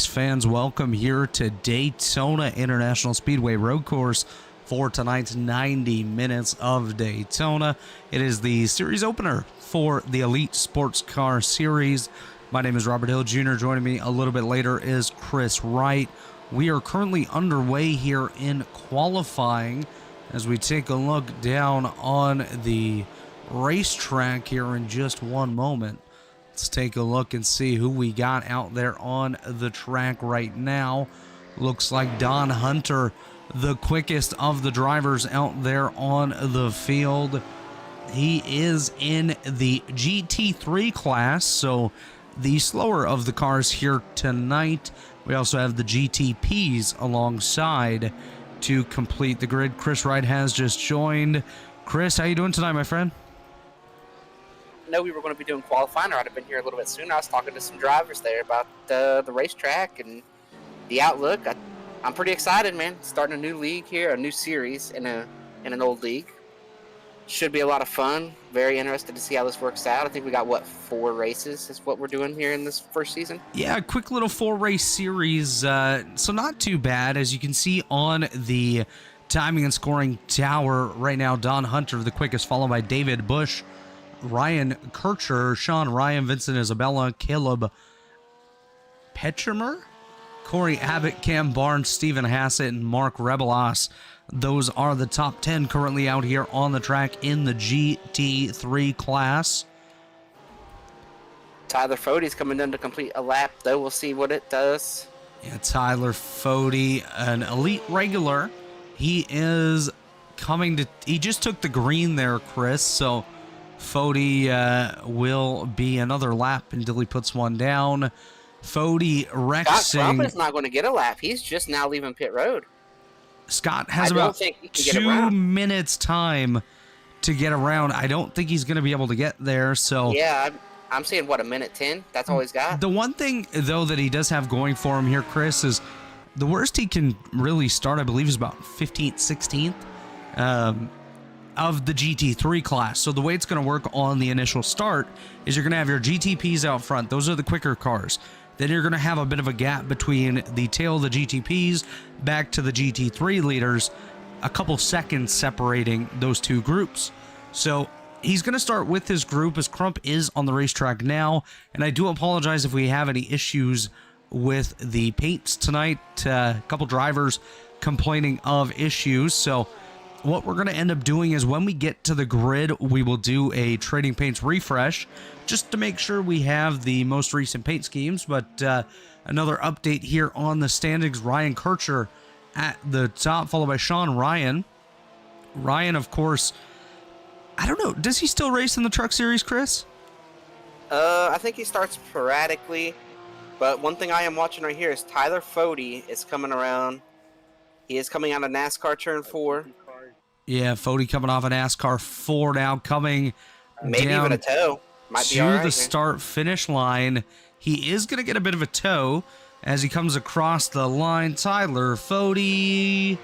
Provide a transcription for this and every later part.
fans, welcome here to Daytona International Speedway Road Course for tonight's 90 minutes of Daytona. It is the series opener for the Elite Sports Car Series. My name is Robert Hill Jr. Joining me a little bit later is Chris Wright. We are currently underway here in qualifying as we take a look down on the racetrack here in just one moment. Let's take a look and see who we got out there on the track right now. Looks like Don Hunter, the quickest of the drivers out there on the field. He is in the GT3 class, so the slower of the cars here tonight. We also have the GTPs alongside to complete the grid. Chris Wright has just joined. Chris, how you doing tonight, my friend? Know we were going to be doing qualifying, or I'd have been here a little bit sooner. I was talking to some drivers there about the racetrack and the outlook. I'm pretty excited, man. Starting a new league here, a new series in an old league. Should be a lot of fun. Very interested to see how this works out. I think we got, what, 4 races is what we're doing here in this first season? Yeah, a quick little 4-race series. So not too bad. As you can see on the timing and scoring tower right now, Don Hunter, the quickest, followed by David Bush, Ryan Kircher, Sean Ryan, Vincent Isabella, Caleb Petchemer, Corey Abbott, Cam Barnes, Stephen Hassett, and Mark Rebelos. Those are the top 10 currently out here on the track in the GT3 class. Tyler Fode's coming in to complete a lap, though. We'll see what it does. Yeah, Tyler Fode, an elite regular. He is coming to... He just took the green there, Chris, so Fode will be another lap until he puts one down. Fode Rexing. Scott Crumpet is not going to get a lap. He's just now leaving pit road. Scott has about 2 minutes time to get around. I don't think he's going to be able to get there. So yeah, I'm seeing, what, a minute 10? That's all he's got. The one thing, though, that he does have going for him here, Chris, is the worst he can really start, I believe, is about 15th, 16th. Of the GT3 class. So the way it's going to work on the initial start is you're going to have your GTPs out front. Those are the quicker cars. Then you're going to have a bit of a gap between the tail of the GTPs back to the GT3 leaders, a couple seconds separating those two groups. So he's going to start with his group as Crump is on the racetrack now. And I do apologize if we have any issues with the paints tonight. A couple drivers complaining of issues. So what we're going to end up doing is when we get to the grid, we will do a Trading Paints refresh just to make sure we have the most recent paint schemes. But another update here on the standings, Ryan Kircher at the top, followed by Sean Ryan. Ryan, of course, I don't know, does he still race in the Truck Series, Chris? I think he starts sporadically, but one thing I am watching right here is Tyler Fode is coming around. He is coming out of NASCAR Turn 4. Yeah, Fode coming off a NASCAR 4 now, coming maybe down even a tow. Might be to all right, the start-finish line. He is going to get a bit of a tow as he comes across the line. Tyler Fode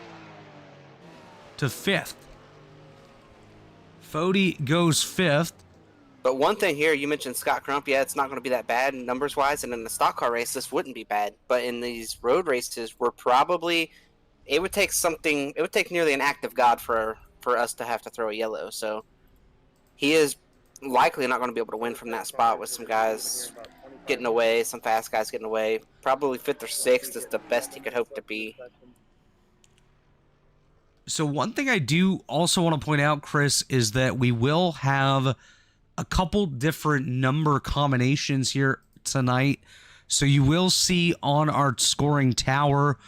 to 5th. Fode goes 5th. But one thing here, you mentioned Scott Crump. Yeah, it's not going to be that bad numbers-wise, and in the stock car race, this wouldn't be bad. But in these road races, we're probably... It would take nearly an act of God for us to have to throw a yellow. So he is likely not going to be able to win from that spot with some guys getting away, some fast guys getting away. Probably 5th or 6th is the best he could hope to be. So one thing I do also want to point out, Chris, is that we will have a couple different number combinations here tonight. So you will see on our scoring tower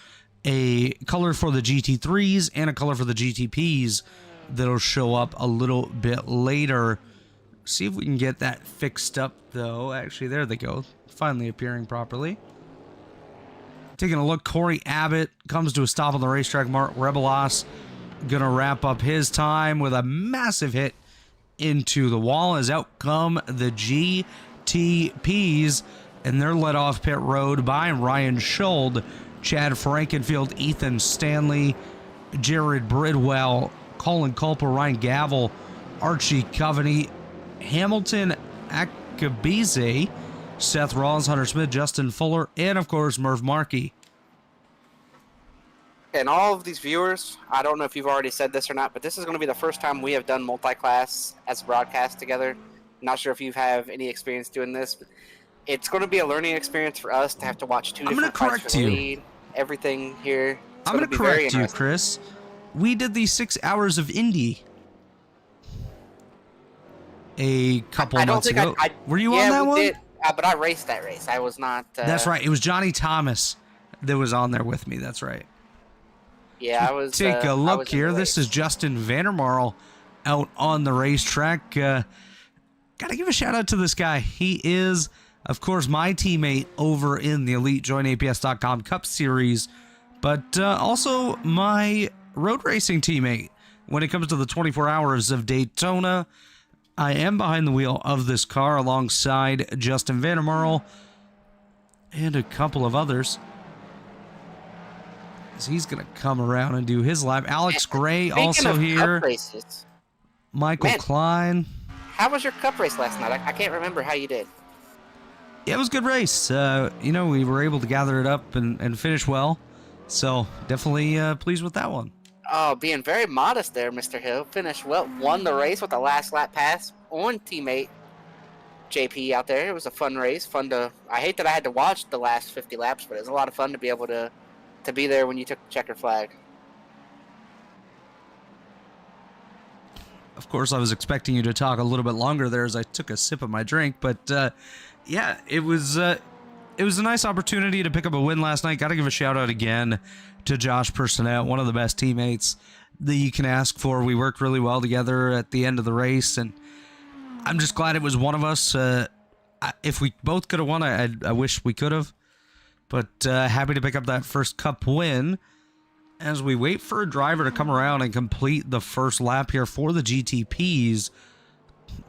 a color for the GT3s and a color for the GTPs that'll show up a little bit later. See if we can get that fixed up, though. Actually, there they go. Finally appearing properly. Taking a look, Corey Abbott comes to a stop on the racetrack. Mark Rebelos gonna wrap up his time with a massive hit into the wall. As out come the GTPs, and they're led off pit road by Ryan Schuld, Chad Frankenfield, Ethan Stanley, Jared Bridwell, Colin Culper, Ryan Gavel, Archie Coveney, Hamilton Akabize, Seth Rawls, Hunter Smith, Justin Fuller, and of course Murph Markey. And all of these viewers, I don't know if you've already said this or not, but this is going to be the first time we have done multi-class as a broadcast together. Not sure if you have any experience doing this, but it's going to be a learning experience for us to have to watch two different fights for the lead, everything here. I'm going to correct you, Chris. We did the 6 hours of Indy a couple months ago. Were you on that one? Did, but I raced that race. I was not. That's right. It was Johnny Thomas that was on there with me. That's right. Yeah, I was. Take a look here. This is Justin Vandermarl out on the racetrack. Got to give a shout out to this guy. He is, of course, my teammate over in the Elite JoinAPS.com Cup Series, but also my road racing teammate when it comes to the 24 hours of Daytona. I am behind the wheel of this car alongside Justin Vandermarl and a couple of others. He's going to come around and do his lap. Alex Gray also here. Michael Klein. How was your cup race last night? I can't remember how you did. Yeah, it was a good race. You know, we were able to gather it up and finish well. So definitely pleased with that one. Oh, being very modest there, Mr. Hill. Finished well. Won the race with the last lap pass on teammate JP out there. It was a fun race. Fun to. I hate that I had to watch the last 50 laps, but it was a lot of fun to be able to be there when you took the checker flag. Of course, I was expecting you to talk a little bit longer there as I took a sip of my drink, but yeah, it was a nice opportunity to pick up a win last night. Got to give a shout out again to Josh Personette, one of the best teammates that you can ask for. We worked really well together at the end of the race, and I'm just glad it was one of us. If we both could have won, I wish we could have. But happy to pick up that first cup win as we wait for a driver to come around and complete the first lap here for the GTPs.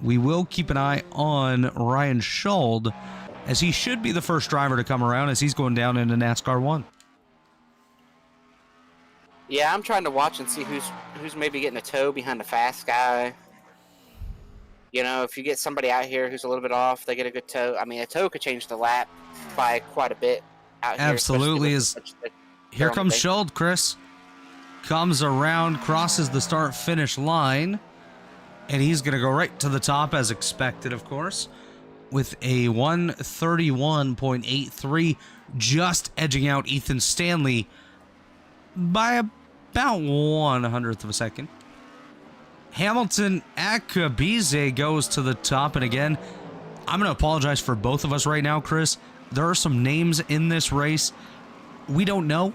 We will keep an eye on Ryan Schuld, as he should be the first driver to come around as he's going down into NASCAR 1. Yeah, I'm trying to watch and see who's maybe getting a tow behind the fast guy. You know, if you get somebody out here who's a little bit off, they get a good tow. I mean, a tow could change the lap by quite a bit. Absolutely. Here comes Schuld, Chris. Comes around, crosses the start-finish line, and he's going to go right to the top as expected, of course, with a 131.83, just edging out Ethan Stanley by about 1/100th of a second. Hamilton Akabize goes to the top, and again, I'm going to apologize for both of us right now, Chris. There are some names in this race we don't know.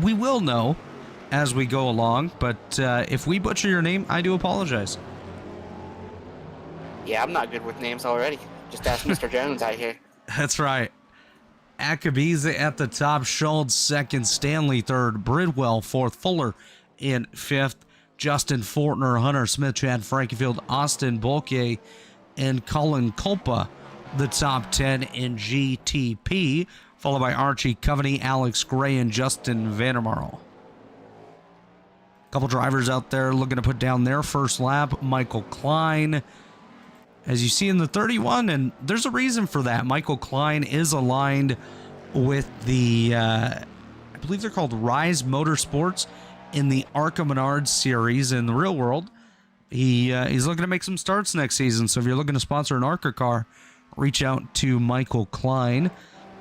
We will know as we go along, but if we butcher your name, I do apologize. Yeah, I'm not good with names already. Just ask Mr. Jones out here. That's right. Akabize at the top, Schultz second, Stanley third, Bridwell fourth, Fuller in fifth, Justin Fortner, Hunter Smith, Chad Frankenfield, Austin Bolke, and Colin Culpa, the top 10 in GTP, followed by Archie Coveney, Alex Gray, and Justin Vandermarl. Couple drivers out there looking to put down their first lap. Michael Klein, as you see in the 31, and there's a reason for that. Michael Klein is aligned with the, I believe they're called Rise Motorsports in the ARCA Menards series in the real world. He's looking to make some starts next season, so if you're looking to sponsor an ARCA car, reach out to Michael Klein.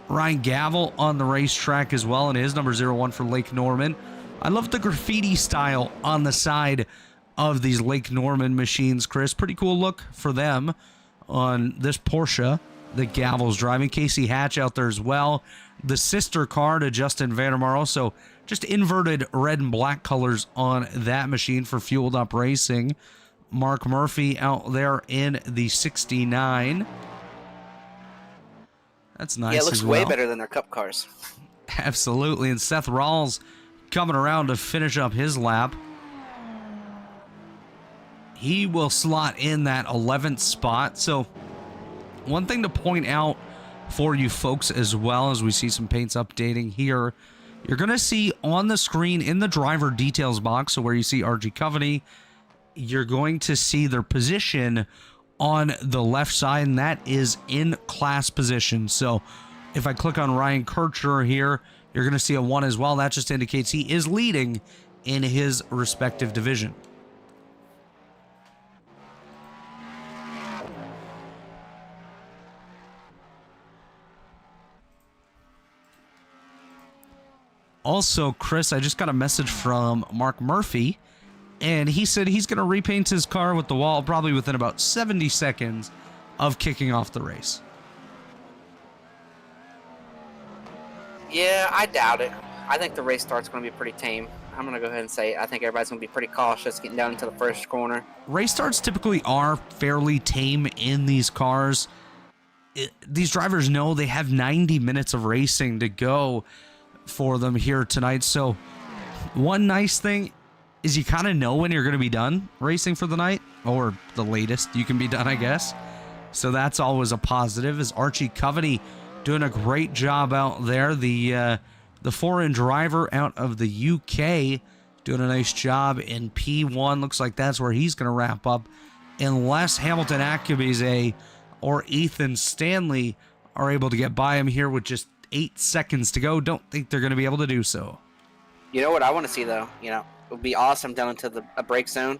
Ryan Gavel on the racetrack as well, and his number 01 for Lake Norman. I love the graffiti style on the side of these Lake Norman machines, Chris. Pretty cool look for them on this Porsche that Gavel's driving. Casey Hatch out there as well. The sister car to Justin Vandermarl. So just inverted red and black colors on that machine for Fueled Up Racing. Mark Murphy out there in the 69. That's nice. Yeah, it looks as well. way better than their cup cars. Absolutely. And Seth Rawls coming around to finish up his lap. He will slot in that 11th spot. So one thing to point out for you folks as well, as we see some paints updating here, you're going to see on the screen in the driver details box, so where you see RG Coveney, you're going to see their position on the left side, and that is in class position. So if I click on Ryan Kircher here, you're going to see a 1 as well. That just indicates he is leading in his respective division. Also, Chris, I just got a message from Mark Murphy, and he said he's going to repaint his car with the wall probably within about 70 seconds of kicking off the race. Yeah, I doubt it. I think the race start's going to be pretty tame. I'm going to go ahead and say I think everybody's going to be pretty cautious getting down into the first corner. Race starts typically are fairly tame in these cars. These drivers know they have 90 minutes of racing to go for them here tonight. So one nice thing is you kind of know when you're going to be done racing for the night, or the latest you can be done, I guess. So that's always a positive. Is Archie Coveney doing a great job out there. The foreign driver out of the UK doing a nice job in P1. Looks like that's where he's going to wrap up, unless Hamilton Akebeze or Ethan Stanley are able to get by him here with just 8 seconds to go. Don't think they're going to be able to do so. You know what I want to see, though? You know, it would be awesome down into a brake zone.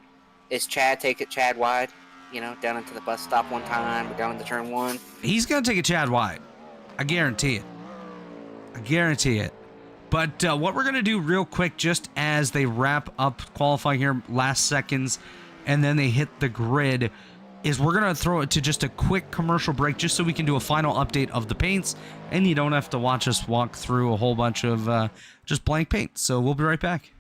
Is Chad take it Chad wide? You know, down into the bus stop one time, or down into turn 1. He's going to take it Chad wide. I guarantee it. I guarantee it. But what we're going to do real quick, just as they wrap up qualifying here, last seconds, and then they hit the grid, is we're going to throw it to just a quick commercial break just so we can do a final update of the paints, and you don't have to watch us walk through a whole bunch of just blank paint. So we'll be right back.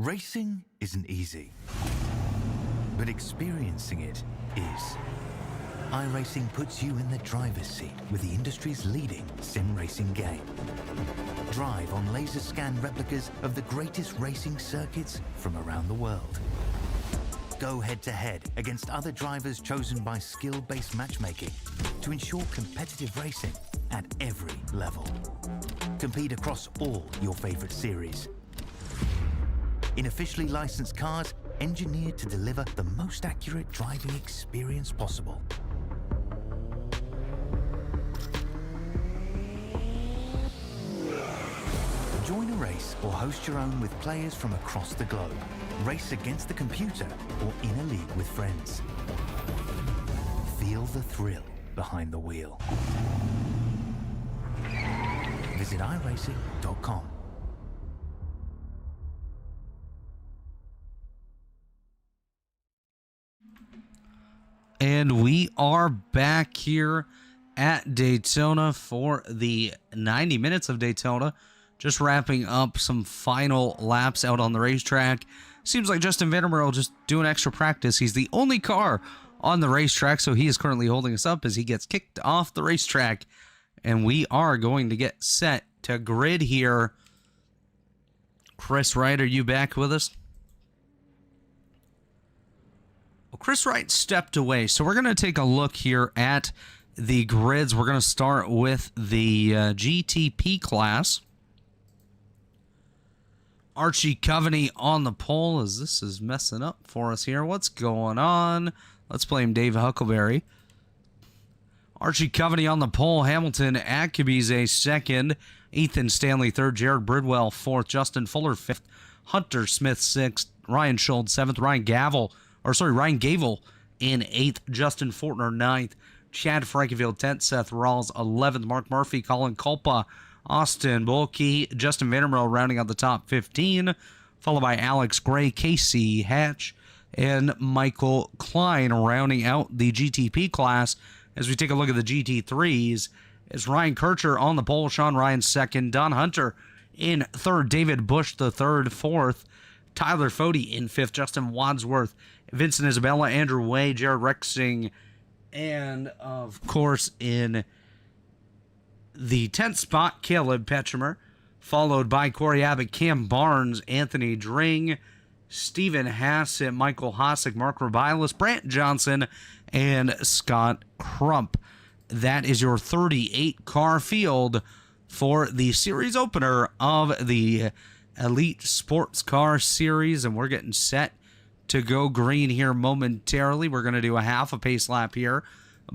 Racing isn't easy, but experiencing it is. iRacing puts you in the driver's seat with the industry's leading sim racing game. Drive on laser scan replicas of the greatest racing circuits from around the world. Go head-to-head against other drivers chosen by skill-based matchmaking to ensure competitive racing at every level. Compete across all your favorite series in officially licensed cars engineered to deliver the most accurate driving experience possible. Join a race or host your own with players from across the globe. Race against the computer or in a league with friends. Feel the thrill behind the wheel. Visit iRacing.com. And we are back here at Daytona for the 90 minutes of Daytona. Just wrapping up some final laps out on the racetrack. Seems like Justin Vandermeer just doing extra practice. He's the only car on the racetrack, so he is currently holding us up as he gets kicked off the racetrack. And we are going to get set to grid here. Chris Wright, are you back with us? Well, Chris Wright stepped away, so we're going to take a look here at the grids. We're going to start with the GTP class. Archie Coveney on the pole, as this is messing up for us here. What's going on? Let's blame Dave Huckleberry. Archie Coveney on the pole. Hamilton Akebeze second. Ethan Stanley third. Jared Bridwell fourth. Justin Fuller fifth. Hunter Smith sixth. Ryan Schultz seventh. Ryan Gavel in eighth. Justin Fortner ninth. Chad Frankenfield 10th. Seth Rawls 11th. Mark Murphy, Colin Culpa, Austin Bulkey, Justin Vandermeer rounding out the top 15, followed by Alex Gray, Casey Hatch, and Michael Klein rounding out the GTP class. As we take a look at the GT3s, is Ryan Kircher on the pole, Sean Ryan second, Don Hunter in third, David Bush the third, fourth, Tyler Fody in fifth, Justin Wadsworth Vincent Isabella, Andrew Way, Jared Rexing, and of course in the 10th spot, Caleb Petchemer, followed by Corey Abbott, Cam Barnes, Anthony Dring, Stephen Hassett, Michael Hosick, Mark Robilas, Brant Johnson, and Scott Crump. That is your 38-car field for the series opener of the Elite Sports Car Series, and we're getting set to go green here momentarily. We're going to do a half a pace lap here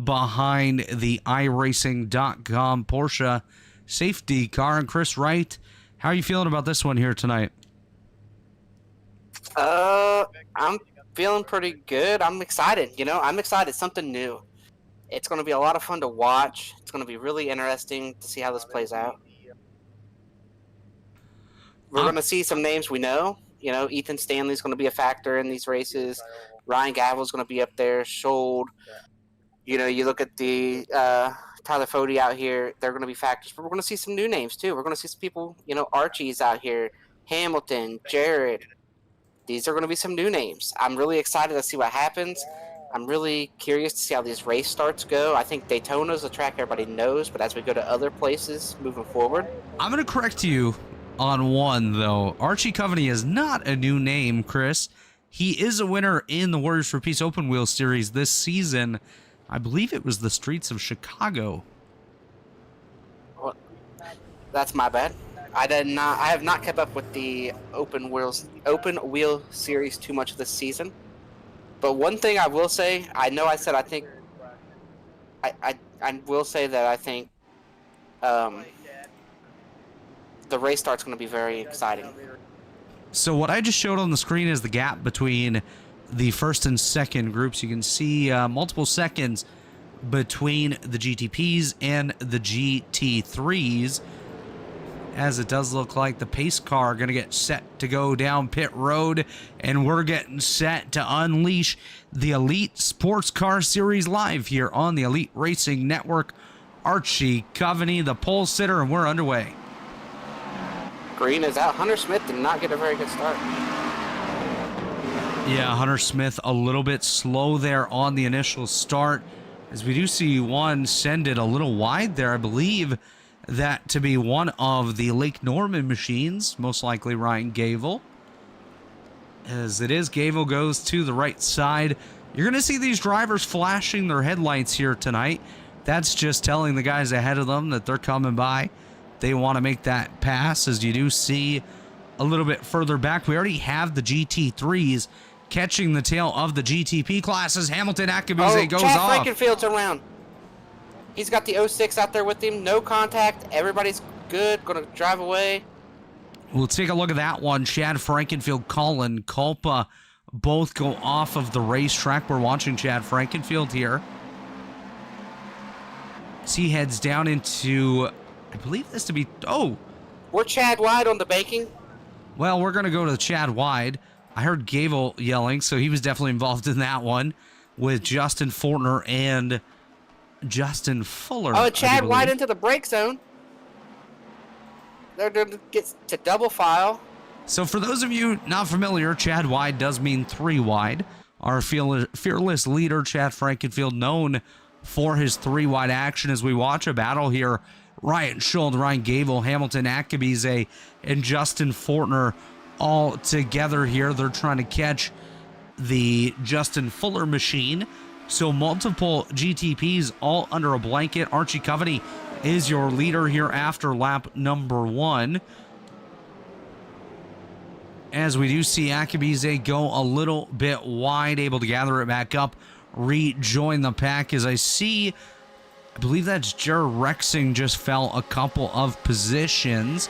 behind the iRacing.com Porsche safety car. And Chris Wright, how are you feeling about this one here tonight? I'm feeling pretty good. I'm excited. I'm excited. Something new. It's going to be a lot of fun to watch. It's going to be really interesting to see how this plays out. We're going to see some names we know. Ethan Stanley's going to be a factor in these races. Ryan Gavel's going to be up there. Schold. You look at the Tyler Fode out here. They're going to be factors. But we're going to see some new names, too. We're going to see some people, Archie's out here. Hamilton, Jared. These are going to be some new names. I'm really excited to see what happens. I'm really curious to see how these race starts go. I think Daytona is a track everybody knows, but as we go to other places moving forward. I'm going to correct you on one, though. Archie Coveney is not a new name, Chris. He is a winner in the Warriors for Peace Open Wheel Series this season. I believe it was the streets of Chicago. Well, that's my bad. I have not kept up with the open wheel series too much this season. But one thing I will say, I will say that I think the race start's going to be very exciting. So what I just showed on the screen is the gap between the first and second groups. You can see multiple seconds between the GTPs and the GT3s, as it does look like the pace car going to get set to go down pit road, and we're getting set to unleash the Elite Sports Car Series live here on the Elite Racing Network. Archie Coveney, the pole sitter, and we're underway. Green is out. Hunter Smith did not get a very good start. Yeah, Hunter Smith a little bit slow there on the initial start, as we do see one send it a little wide there. I believe that to be one of the Lake Norman machines, most likely Ryan Gavel. As it is, Gavel goes to the right side. You're going to see these drivers flashing their headlights here tonight. That's just telling the guys ahead of them that they're coming by. They want to make that pass, as you do see a little bit further back. We already have the GT3s catching the tail of the GTP classes. Hamilton Akabize goes Chad off. Frankenfield's around. He's got the 06 out there with him. No contact. Everybody's good. Going to drive away. We'll take a look at that one. Chad Frankenfield, Colin Culpa both go off of the racetrack. We're watching Chad Frankenfield here. So he heads down into, I believe this to be, We're Chad Wide on the baking. Well, we're going to go to Chad Wide. I heard Gavel yelling, so he was definitely involved in that one with Justin Fortner and Justin Fuller. Oh, Chad Wide into the brake zone. They're going to get to double file. So for those of you not familiar, Chad Wide does mean 3 wide. Our fearless leader, Chad Frankenfield, known for his 3 wide action, as we watch a battle here. Ryan Schuld, Ryan Gavel, Hamilton Akabize, and Justin Fortner all together here. They're trying to catch the Justin Fuller machine. So multiple GTPs all under a blanket. Archie Coveney is your leader here after lap number 1. As we do see Akabize go a little bit wide, able to gather it back up, rejoin the pack. As I see, I believe that's Jared Rexing just fell a couple of positions.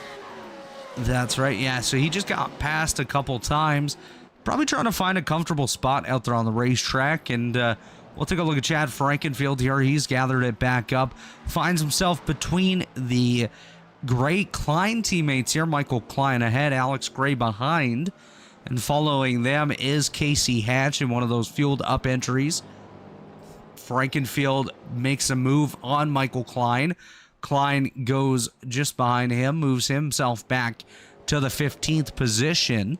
That's right, yeah, so he just got passed a couple times. Probably trying to find a comfortable spot out there on the racetrack, and we'll take a look at Chad Frankenfield here. He's gathered it back up, finds himself between the Gray Klein teammates here. Michael Klein ahead, Alex Gray behind, and following them is Casey Hatch in one of those fueled up entries. Frankenfield makes a move on Michael Klein. Klein goes just behind him, moves himself back to the 15th position.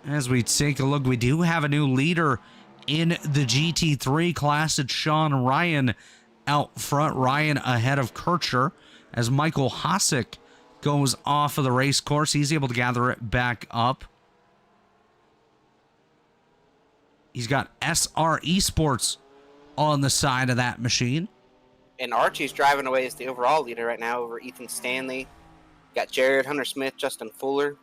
As we take a look, we do have a new leader in the GT3 class. It's Sean Ryan out front. Ryan ahead of Kircher as Michael Hosick goes off of the race course. He's able to gather it back up. He's got SR Esports on the side of that machine. And Archie's driving away as the overall leader right now over Ethan Stanley. Got Jared, Hunter Smith, Justin Fuller.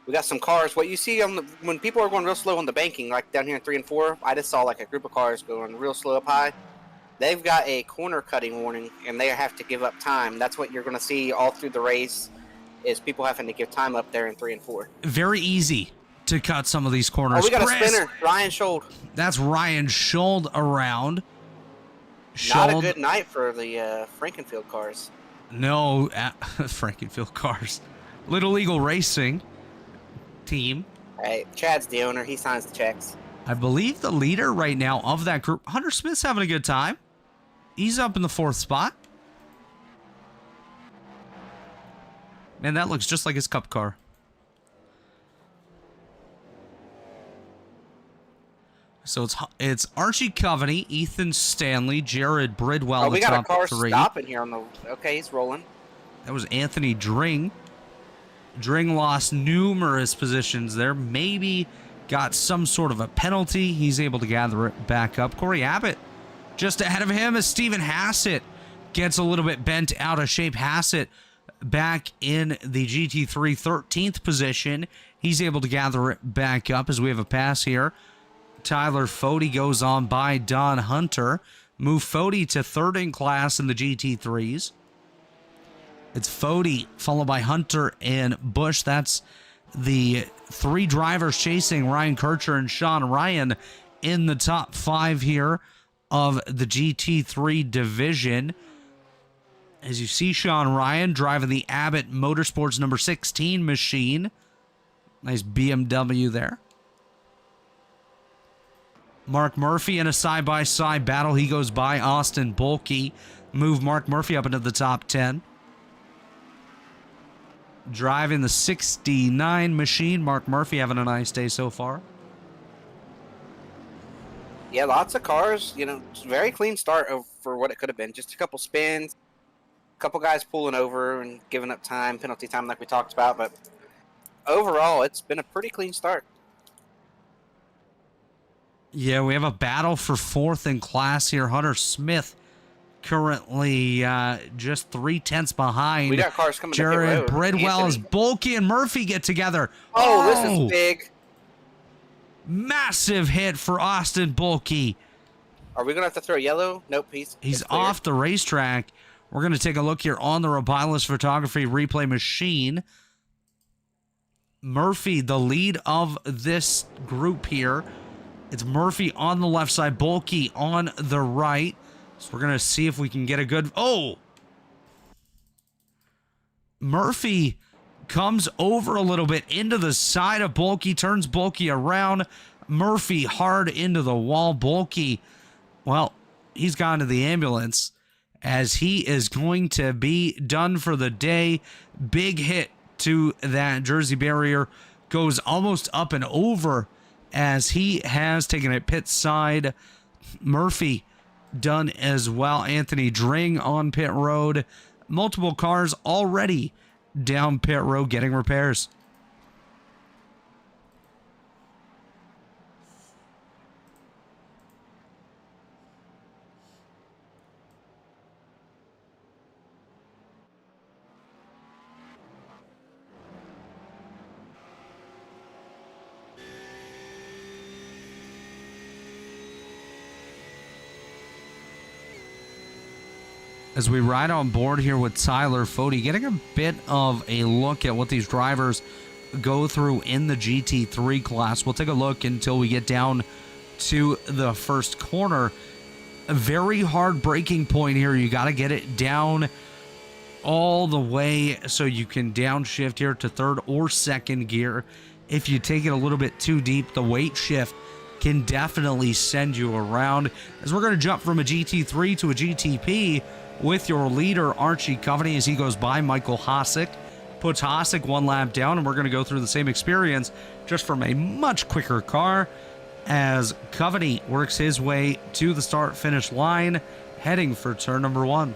We got some cars. What you see on when people are going real slow on the banking, like down here in 3 and 4, I just saw like a group of cars going real slow up high. They've got a corner cutting warning, and they have to give up time. That's what you're going to see all through the race, is people having to give time up there in 3 and 4. Very easy to cut some of these corners. Oh, we got a spinner, Ryan Schold. That's Ryan Schold around. Not a good night for the Frankenfield cars. No, Frankenfield cars. Little Eagle Racing team. Hey, Chad's the owner. He signs the checks. I believe the leader right now of that group, Hunter Smith's having a good time. He's up in the 4th spot. Man, that looks just like his cup car. So it's Archie Coveney, Ethan Stanley, Jared Bridwell. Oh, we got a car 3. stopping here on the. Okay, he's rolling. That was Anthony Dring. Dring lost numerous positions there. Maybe got some sort of a penalty. He's able to gather it back up. Corey Abbott just ahead of him as Stephen Hassett gets a little bit bent out of shape. Hassett back in the GT3 13th position. He's able to gather it back up as we have a pass here. Tyler Fody goes on by Don Hunter. Move Fody to 3rd in class in the GT3s. It's Fody followed by Hunter and Bush. That's the 3 drivers chasing Ryan Kircher and Sean Ryan in the top 5 here of the GT3 division. As you see Sean Ryan driving the Abbott Motorsports number 16 machine. Nice BMW there. Mark Murphy in a side-by-side battle. He goes by Austin Bulkey. Move Mark Murphy up into the top 10. Driving the 69 machine. Mark Murphy having a nice day so far. Yeah, lots of cars. You know, very clean start for what it could have been. Just a couple spins. A couple guys pulling over and giving up time, penalty time like we talked about. But overall, it's been a pretty clean start. Yeah, we have a battle for 4th in class here. Hunter Smith currently just 3/10 behind. We got cars coming Jared to pit road. Bridwell as Bulkey and Murphy get together. Oh, this is big. Massive hit for Austin Bulkey. Are we going to have to throw yellow? Nope, he's off the racetrack. We're going to take a look here on the Robilus Photography replay machine. Murphy, the lead of this group here. It's Murphy on the left side, Bulkey on the right. So we're going to see if we can get a good... Oh! Murphy comes over a little bit into the side of Bulkey, turns Bulkey around. Murphy hard into the wall. Bulkey, well, he's gone to the ambulance as he is going to be done for the day. Big hit to that Jersey barrier. Goes almost up and over as he has taken a pit side. Murphy done as well. Anthony Dring on pit road. Multiple cars already down pit road getting repairs. As we ride on board here with Tyler Fody, getting a bit of a look at what these drivers go through in the GT3 class. We'll take a look until we get down to the first corner. A very hard braking point here. You got to get it down all the way so you can downshift here to 3rd or 2nd gear. If you take it a little bit too deep, the weight shift can definitely send you around. As we're going to jump from a GT3 to a GTP with your leader, Archie Coveney, as he goes by Michael Hosick puts Hasek 1 lap down, and we're going to go through the same experience just from a much quicker car as Coveney works his way to the start-finish line, heading for turn number 1.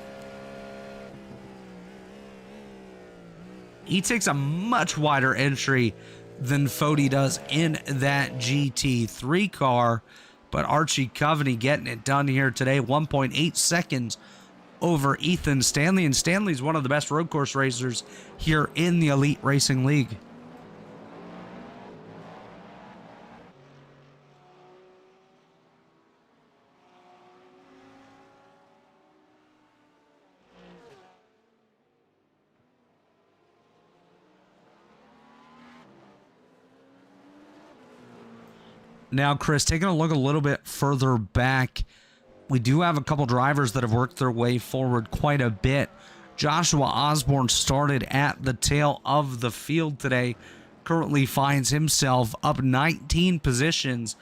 He takes a much wider entry than Fody does in that GT3 car, but Archie Coveney getting it done here today, 1.8 seconds over Ethan Stanley, and Stanley's one of the best road course racers here in the Elite Racing League. Now, Chris, taking a look a little bit further back, we do have a couple drivers that have worked their way forward quite a bit. Joshua Osborne started at the tail of the field today, currently finds himself up 19 positions,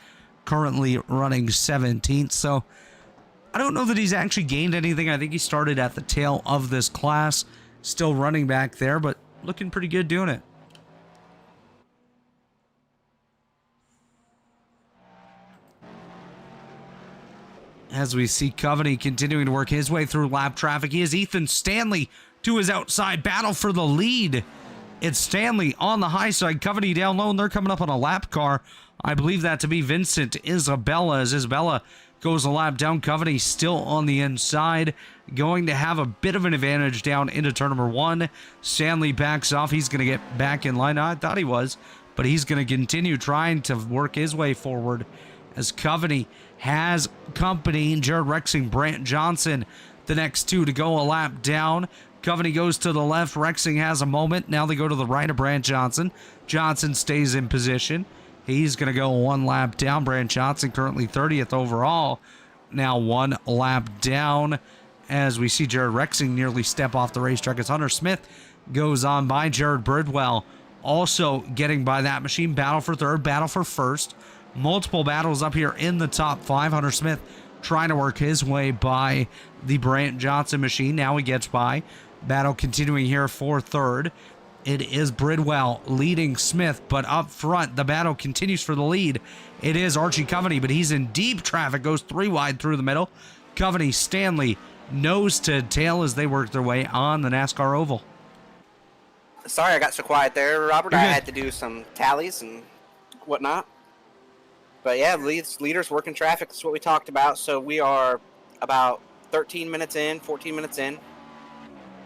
currently running 17th. So I don't know that he's actually gained anything. I think he started at the tail of this class, still running back there, but looking pretty good doing it. As we see Coveney continuing to work his way through lap traffic, he is Ethan Stanley to his outside, battle for the lead. It's Stanley on the high side, Coveney down low, and they're coming up on a lap car. I believe that to be Vincent Isabella, as Isabella goes a lap down. Coveney still on the inside, going to have a bit of an advantage down into turn number 1. Stanley backs off. He's going to get back in line. I thought he was, but he's going to continue trying to work his way forward as Coveney has company. Jared Rexing, Brant Johnson, the next two to go a lap down. Coveney goes to the left. Rexing has a moment. Now they go to the right of Brant Johnson. Johnson stays in position. He's going to go 1 lap down. Brant Johnson currently 30th overall. Now 1 lap down as we see Jared Rexing nearly step off the racetrack as Hunter Smith goes on by. Jared Bridwell also getting by that machine. Battle for third, battle for first. Multiple battles up here in the top 5. Hunter Smith trying to work his way by the Brant Johnson machine. Now he gets by. Battle continuing here for third. It is Bridwell leading Smith, but up front, the battle continues for the lead. It is Archie Coveney, but he's in deep traffic, goes 3 wide through the middle. Coveney, Stanley, nose to tail as they work their way on the NASCAR oval. Sorry I got so quiet there, Robert. I had to do some tallies and whatnot. But yeah, leaders working traffic is what we talked about. So we are about 13 minutes in, 14 minutes in,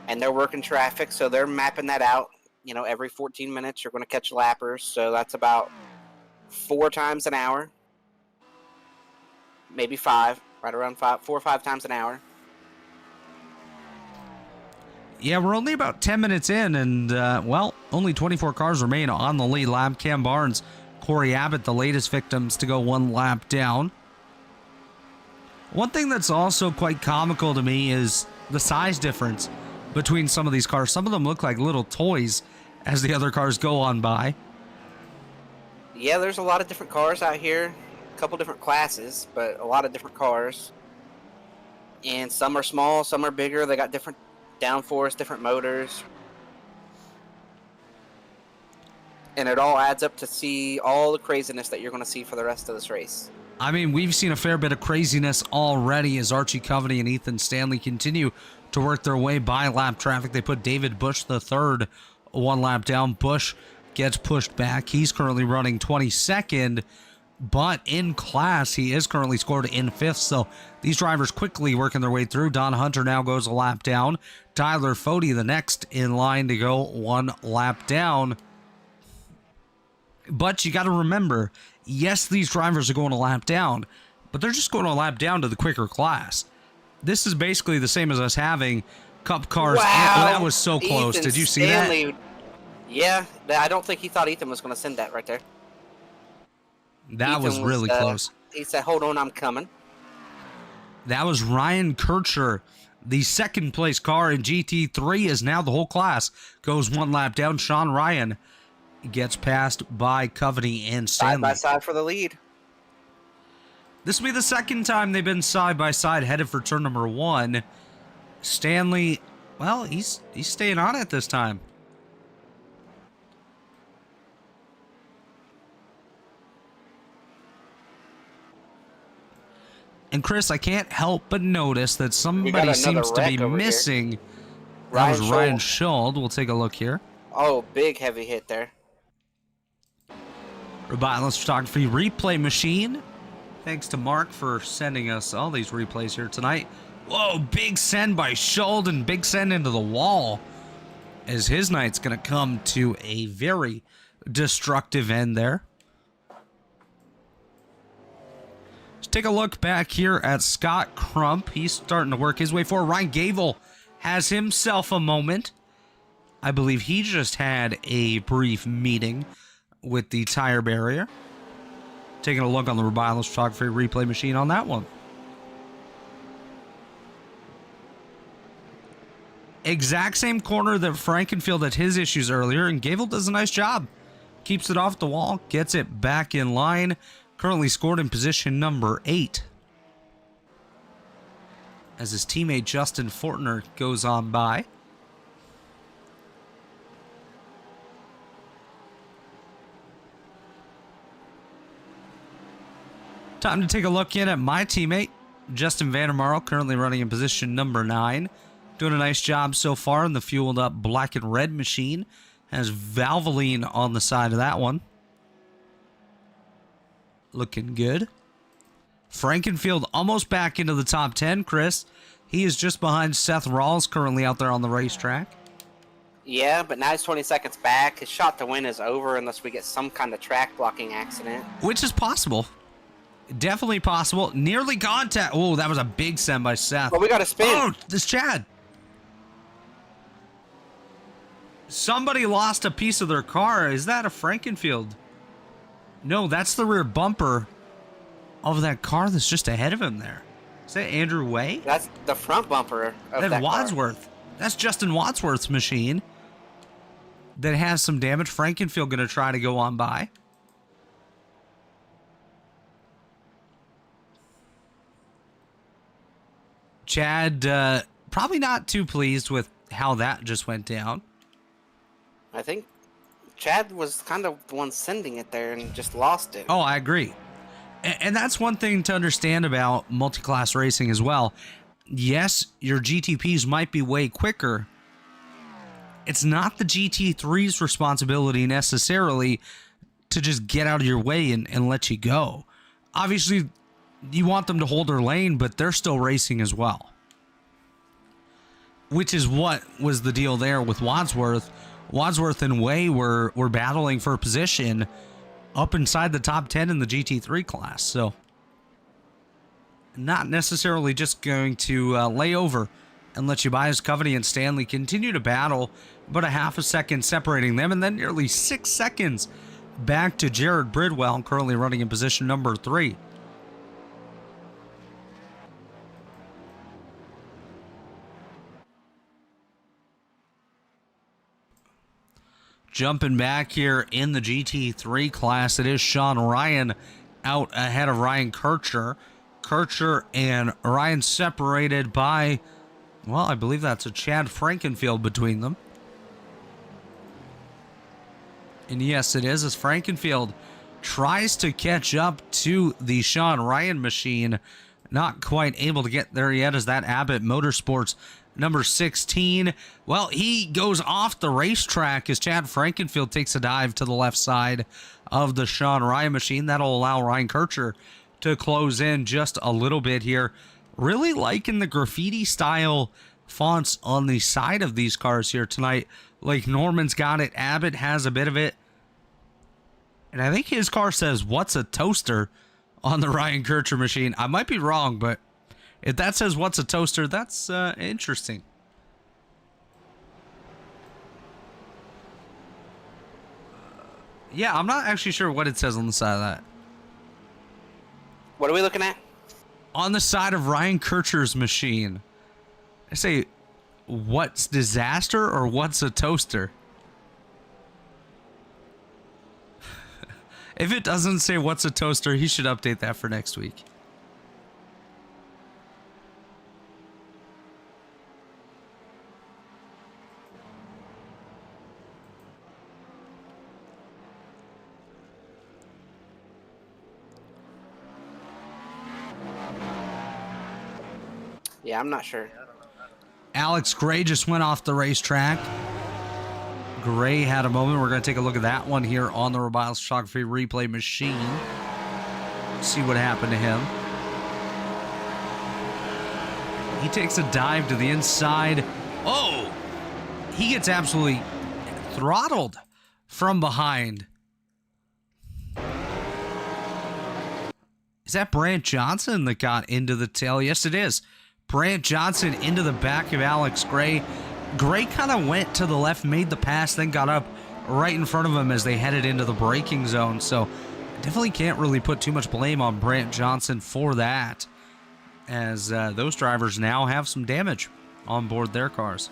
and they're working traffic. So they're mapping that out. You know, every 14 minutes you're going to catch lappers. So that's about 4 times an hour, maybe 5, right around 4 or 5 times an hour. Yeah, we're only about 10 minutes in, and, well, only 24 cars remain on the lead lap. Cam Barnes, Corey Abbott, the latest victims to go 1 lap down. One thing that's also quite comical to me is the size difference between some of these cars. Some of them look like little toys as the other cars go on by. Yeah, there's a lot of different cars out here. A couple different classes, but a lot of different cars. And some are small, some are bigger. They got different downforce, different motors. And it all adds up to see all the craziness that you're going to see for the rest of this race. I mean, we've seen a fair bit of craziness already as Archie Coveney and Ethan Stanley continue to work their way by lap traffic. They put David Bush the third 1 lap down. Bush gets pushed back. He's currently running 22nd, but in class, he is currently scored in 5th. So these drivers quickly working their way through. Don Hunter now goes a lap down. Tyler Fody, the next in line to go 1 lap down. But you got to remember, yes, these drivers are going a lap down, but they're just going a lap down to the quicker class. This is basically the same as us having Cup cars. Wow, that was so close. Ethan Did you see Stanley, that? Yeah, I don't think he thought Ethan was going to send that right there. That Ethan was really close. He said, hold on, I'm coming. That was Ryan Kircher. The second place car in GT3 is now the whole class. Goes 1 lap down. Sean Ryan gets passed by Coveney and Stanley. Side by side for the lead. This will be the second time they've been side by side headed for turn number 1. Stanley, well, he's staying on it this time. And Chris, I can't help but notice that We got somebody another seems to be wreck over here. missing. That was Ryan Schuld. We'll take a look here. Oh, big heavy hit there. Robotless Photography Replay Machine. Thanks to Mark for sending us all these replays here tonight. Whoa, big send by Schuld and big send into the wall. As his night's going to come to a very destructive end there. Let's take a look back here at Scott Crump. He's starting to work his way forward. Ryan Gavel has himself a moment. I believe he just had a brief meeting with the tire barrier. Taking a look on the Robotless Photography Replay Machine on that one. Exact same corner that Frankenfield had his issues earlier, and Gavel does a nice job. Keeps it off the wall, gets it back in line. Currently scored in position number 8. As his teammate Justin Fortner goes on by. Time to take a look in at my teammate, Justin Vandermarl, currently running in position number 9. Doing a nice job so far in the fueled up black and red machine. Has Valvoline on the side of that one. Looking good. Frankenfield almost back into the top 10, Chris. He is just behind Seth Rawls, currently out there on the racetrack. Yeah, but now he's 20 seconds back. His shot to win is over unless we get some kind of track blocking accident. Which is possible. Definitely possible. Nearly contact. Oh, that was a big send by Seth. Well, we got to spin. Oh, this Chad. Somebody lost a piece of their car. Is that a Frankenfield? No, that's the rear bumper of that car that's just ahead of him there. Is that Andrew Way? That's the front bumper of that Wadsworth. car. That's Justin Wadsworth's machine that has some damage. Frankenfield going to try to go on by. Chad, probably not too pleased with how that just went down. I think Chad was kind of the one sending it there and just lost it. Oh, I agree. And that's one thing to understand about multi-class racing as well. Yes, your GTPs might be way quicker. It's not the GT3's responsibility necessarily to just get out of your way and let you go. Obviously, you want them to hold their lane, but they're still racing as well. Which is what was the deal there with Wadsworth. Wadsworth and Way were battling for a position up inside the top 10 in the GT3 class. So, not necessarily just going to lay over and let Tobias Coveney and Stanley continue to battle, but a half a second separating them, and then nearly 6 seconds back to Jared Bridwell, currently running in position number 3. Jumping back here in the GT3 class, it is Sean Ryan out ahead of Ryan Kircher. Kircher and Ryan separated by, well, I believe that's a Chad Frankenfield between them. And yes, it is, as Frankenfield tries to catch up to the Sean Ryan machine. Not quite able to get there yet, as that Abbott Motorsports number 16. Well, he goes off the racetrack as Chad Frankenfield takes a dive to the left side of the Sean Ryan machine. That'll allow Ryan Kircher to close in just a little bit here. Really liking the graffiti style fonts on the side of these cars here tonight. Like Norman's got it, Abbott has a bit of it. And I think his car says, "What's a toaster?" on the Ryan Kircher machine. I might be wrong, but if that says "What's a toaster," that's interesting. Yeah, I'm not actually sure what it says on the side of that. What are we looking at? On the side of Ryan Kircher's machine, I say, "What's disaster?" or "What's a toaster?" If it doesn't say "What's a toaster," he should update that for next week. Yeah, I'm not sure. Alex Gray just went off the racetrack. Gray had a moment. We're going to take a look at that one here on the Robiles Photography Replay Machine. See what happened to him. He takes a dive to the inside. Oh! He gets absolutely throttled from behind. Is that Brant Johnson that got into the tail? Yes, it is. Brant Johnson into the back of Alex Gray. Gray kind of went to the left, made the pass, then got up right in front of him as they headed into the braking zone. So definitely can't really put too much blame on Brant Johnson for that, as those drivers now have some damage on board their cars.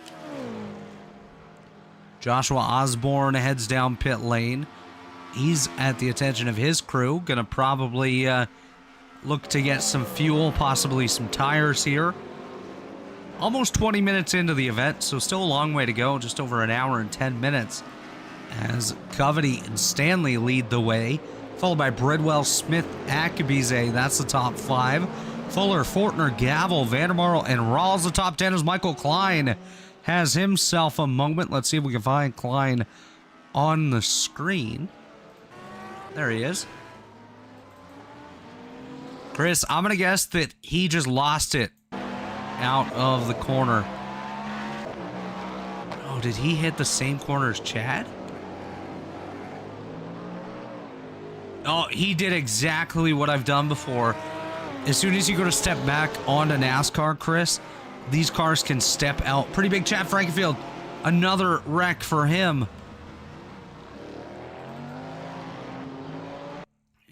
Joshua Osborne heads down pit lane. He's at the attention of his crew. Gonna probably look to get some fuel, possibly some tires here. Almost 20 minutes into the event, so still a long way to go. Just over an hour and 10 minutes. As Covey and Stanley lead the way, followed by Bridwell, Smith, Akabize. That's the top 5. Fuller, Fortner, Gavel, Vandermarl, and Rawls. The top 10 as Michael Klein has himself a moment. Let's see if we can find Klein on the screen. There he is. Chris, I'm going to guess that he just lost it out of the corner. Oh, did he hit the same corner as Chad? Oh, he did exactly what I've done before. As soon as you go to step back onto NASCAR, Chris, these cars can step out. Pretty big Chad Frankenfield. Another wreck for him.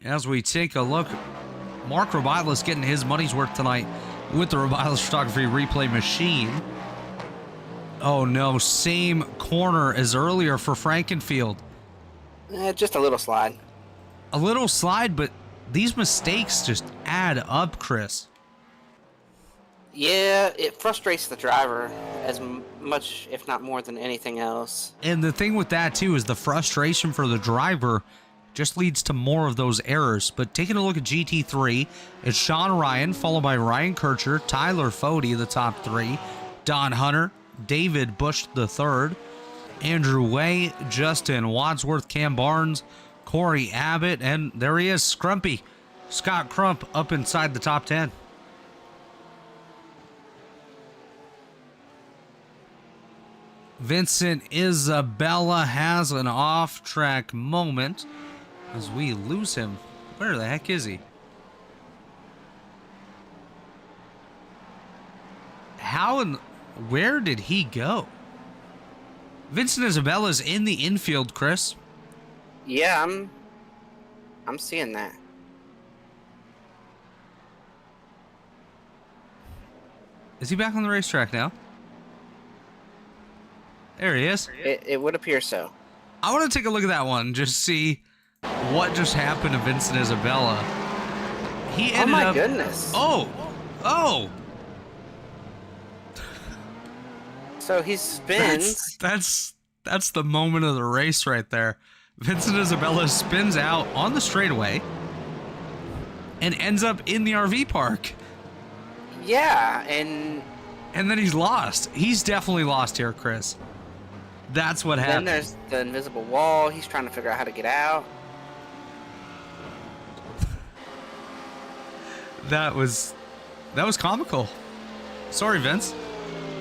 As we take a look, Mark Robiles getting his money's worth tonight with the Robiles Photography Replay Machine. Oh no, same corner as earlier for Frankenfield. Just a little slide. A little slide, but these mistakes just add up, Chris. Yeah, it frustrates the driver as much, if not more than anything else. And the thing with that, too, is the frustration for the driver just leads to more of those errors. But taking a look at GT3, it's Sean Ryan, followed by Ryan Kircher, Tyler Fody, the top 3, Don Hunter, David Bush III, Andrew Way, Justin Wadsworth, Cam Barnes, Corey Abbott, and there he is, Scrumpy, Scott Crump, up inside the top 10. Vincent Isabella has an off-track moment as we lose him. Where the heck is he? How and where did he go? Vincent Isabella's in the infield, Chris. Yeah, I'm seeing that. Is he back on the racetrack now? There he is. It would appear so. I want to take a look at that one, just see what just happened to Vincent Isabella. He ended up... Goodness. Oh! So he spins. That's the moment of the race right there. Vincent Isabella spins out on the straightaway and ends up in the RV park. Yeah, and then he's lost. He's definitely lost here, Chris. That's what happened. Then there's the invisible wall. He's trying to figure out how to get out. That was comical. Sorry, Vince.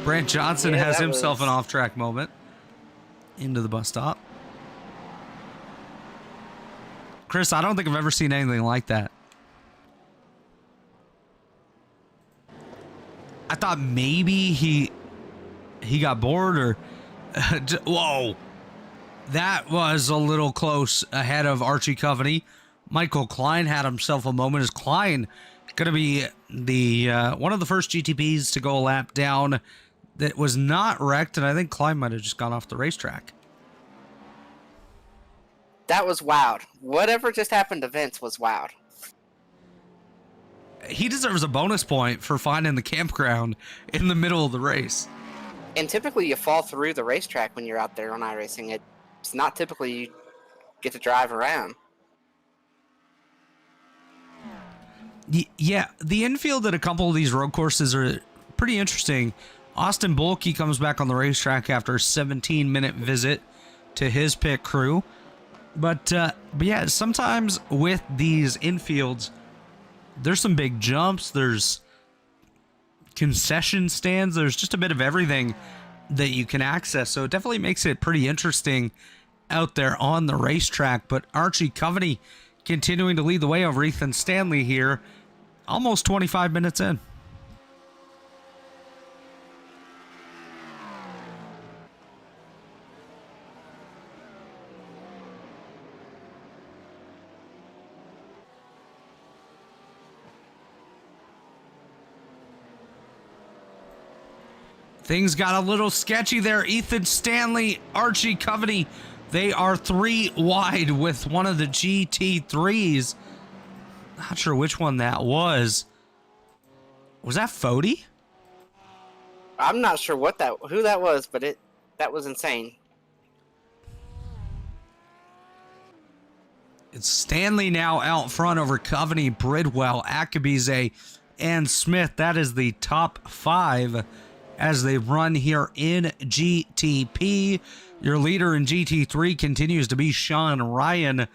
Brant Johnson has himself an off-track moment into the bus stop. Chris, I don't think I've ever seen anything like that. I thought maybe he got bored or... Whoa. That was a little close ahead of Archie Coveney. Michael Klein had himself a moment. As Klein going to be the one of the first GTPs to go a lap down that was not wrecked, and I think Klein might have just gone off the racetrack. That was wild. Whatever just happened to Vince was wild. He deserves a bonus point for finding the campground in the middle of the race. And typically you fall through the racetrack when you're out there on iRacing. It's not typically you get to drive around. Yeah, the infield at a couple of these road courses are pretty interesting. Austin Bulkey comes back on the racetrack after a 17-minute visit to his pit crew. But yeah, sometimes with these infields, there's some big jumps, there's concession stands, there's just a bit of everything that you can access. So it definitely makes it pretty interesting out there on the racetrack. But Archie Coveney continuing to lead the way over Ethan Stanley here, almost 25 minutes in. Things got a little sketchy there. Ethan Stanley, Archie Coveney, they are 3 wide with one of the GT3s. Not sure which one that was. Was that Fody? I'm not sure who that was, but that was insane. It's Stanley now out front over Coveney, Bridwell, Akabize, and Smith. That is the top 5 as they run here in GTP. Your leader in GT3 continues to be Sean Ryan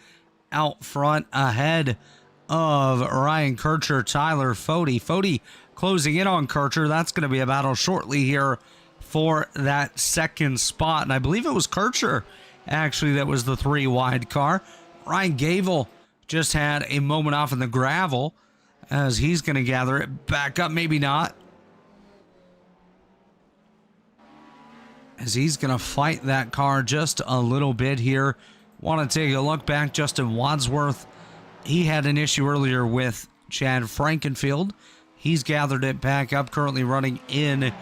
out front ahead of Ryan Kircher, Tyler Fody. Fody closing in on Kircher. That's going to be a battle shortly here for that second spot. And I believe it was Kircher, actually, that was the 3 wide car. Ryan Gable just had a moment off in the gravel as he's going to gather it back up. Maybe not, as he's going to fight that car just a little bit here. Want to take a look back. Justin Wadsworth, he had an issue earlier with Chad Frankenfield. He's gathered it back up, currently running in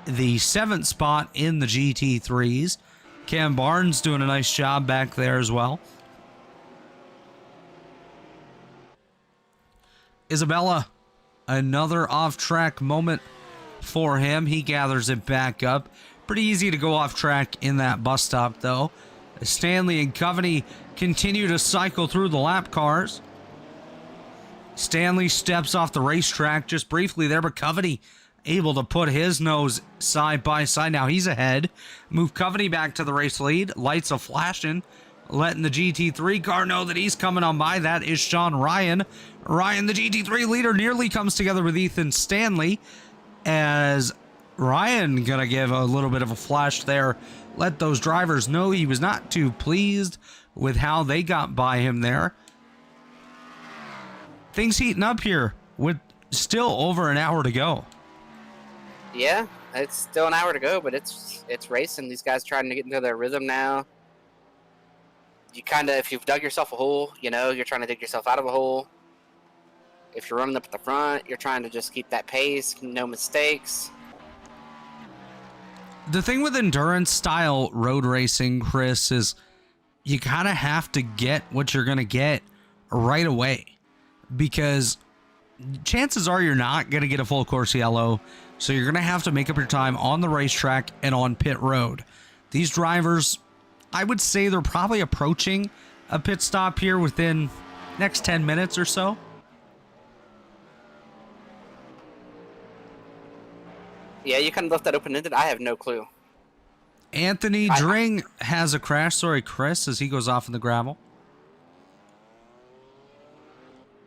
the 7th spot in the GT3s. Cam Barnes doing a nice job back there as well. Isabella, another off-track moment for him. He gathers it back up. Pretty easy to go off track in that bus stop, though. Stanley and Coveney continue to cycle through the lap cars. Stanley steps off the racetrack just briefly there, but Coveney able to put his nose side by side. Now he's ahead. Move Coveney back to the race lead. Lights are flashing, letting the GT3 car know that he's coming on by. That is Sean Ryan. Ryan, the GT3 leader, nearly comes together with Ethan Stanley, as Ryan gonna give a little bit of a flash there. Let those drivers know he was not too pleased with how they got by him there. Things heating up here with still over an hour to go. Yeah, it's still an hour to go, but it's racing. These guys trying to get into their rhythm now. You kind of, if you've dug yourself a hole, you're trying to dig yourself out of a hole. If you're running up at the front, you're trying to just keep that pace, no mistakes. The thing with endurance style road racing, Chris, is you kind of have to get what you're going to get right away, because chances are you're not going to get a full course yellow. So you're going to have to make up your time on the racetrack and on pit road. These drivers, I would say they're probably approaching a pit stop here within next 10 minutes or so. Yeah, you kind of left that open-ended. I have no clue. Anthony Dring has a crash. Sorry, Chris, as he goes off in the gravel.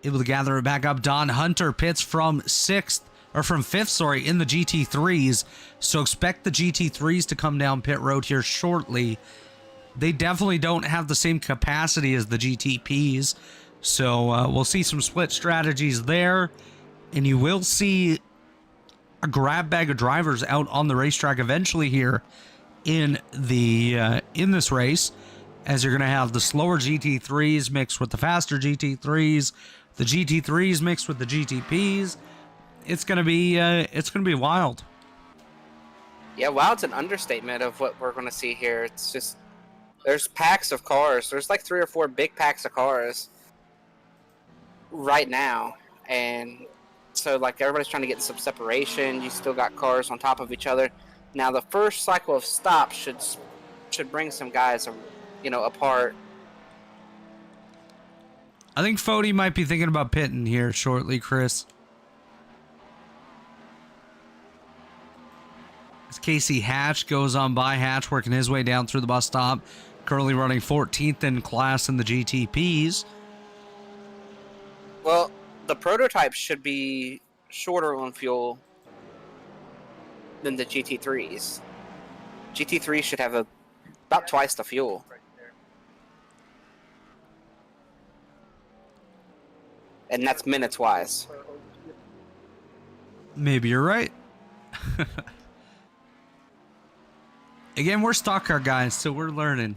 Able to gather it back up. Don Hunter pits from 5th, in the GT3s. So expect the GT3s to come down pit road here shortly. They definitely don't have the same capacity as the GTPs. So we'll see some split strategies there. And you will see a grab bag of drivers out on the racetrack eventually here in this race, as you're going to have the slower GT3s mixed with the faster GT3s, the GT3s mixed with the GTPs. It's going to be wild. Yeah, wild's an understatement of what we're going to see here. It's just, there's packs of cars. There's like 3 or 4 big packs of cars right now, and so like everybody's trying to get some separation. You still got cars on top of each other. Now the first cycle of stops should bring some guys, apart. I think Fody might be thinking about pitting here shortly, Chris. As Casey Hatch goes on by. Hatch working his way down through the bus stop. Currently running 14th in class in the GTPs. Well, the prototype should be shorter on fuel than the GT3s. GT3 should have about twice the fuel. And that's minutes wise. Maybe you're right. Again, we're stock car guys, so we're learning.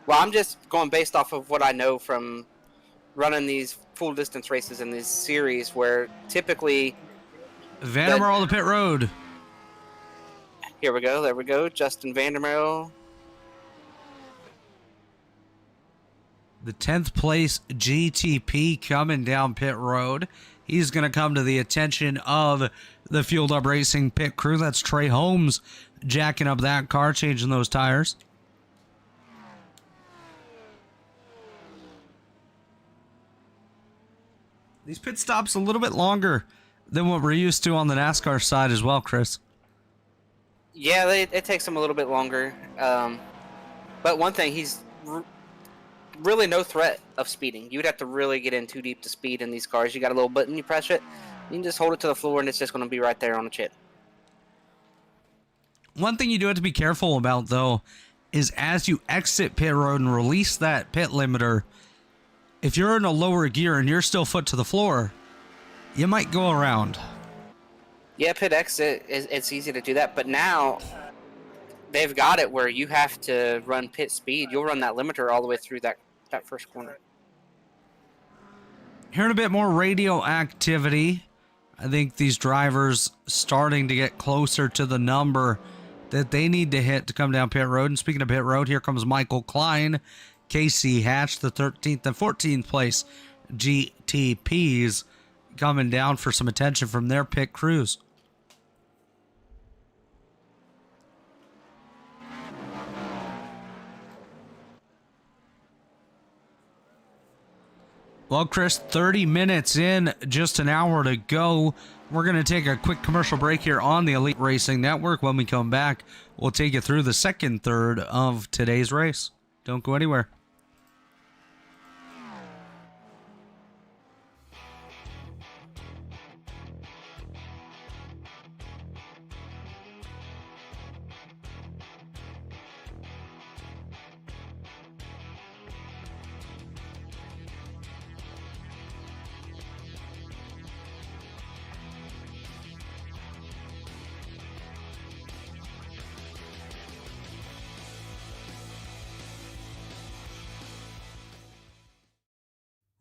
Well, I'm just going based off of what I know from running these full distance races in this series, where typically Vandermeer to pit road. Here we go. There we go. Justin Vandermeer. The 10th place GTP coming down pit road. He's going to come to the attention of the Fueled Up Racing pit crew. That's Trey Holmes jacking up that car, changing those tires. These pit stops a little bit longer than what we're used to on the NASCAR side as well, Chris. Yeah, it takes him a little bit longer. But one thing, he's really no threat of speeding. You would have to really get in too deep to speed in these cars. You got a little button, you press it, you can just hold it to the floor, and it's just going to be right there on the chip. One thing you do have to be careful about, though, is as you exit pit road and release that pit limiter, if you're in a lower gear and you're still foot to the floor, you might go around. Yeah, pit exit, it's easy to do that, but now they've got it where you have to run pit speed. You'll run that limiter all the way through that first corner. Hearing a bit more radio activity. I think these drivers starting to get closer to the number that they need to hit to come down pit road. And speaking of pit road, here comes Michael Klein, Casey Hatch, the 13th and 14th place GTPs coming down for some attention from their pit crews. Well, Chris, 30 minutes in, just an hour to go. We're going to take a quick commercial break here on the Elite Racing Network. When we come back, we'll take you through the second third of today's race. Don't go anywhere.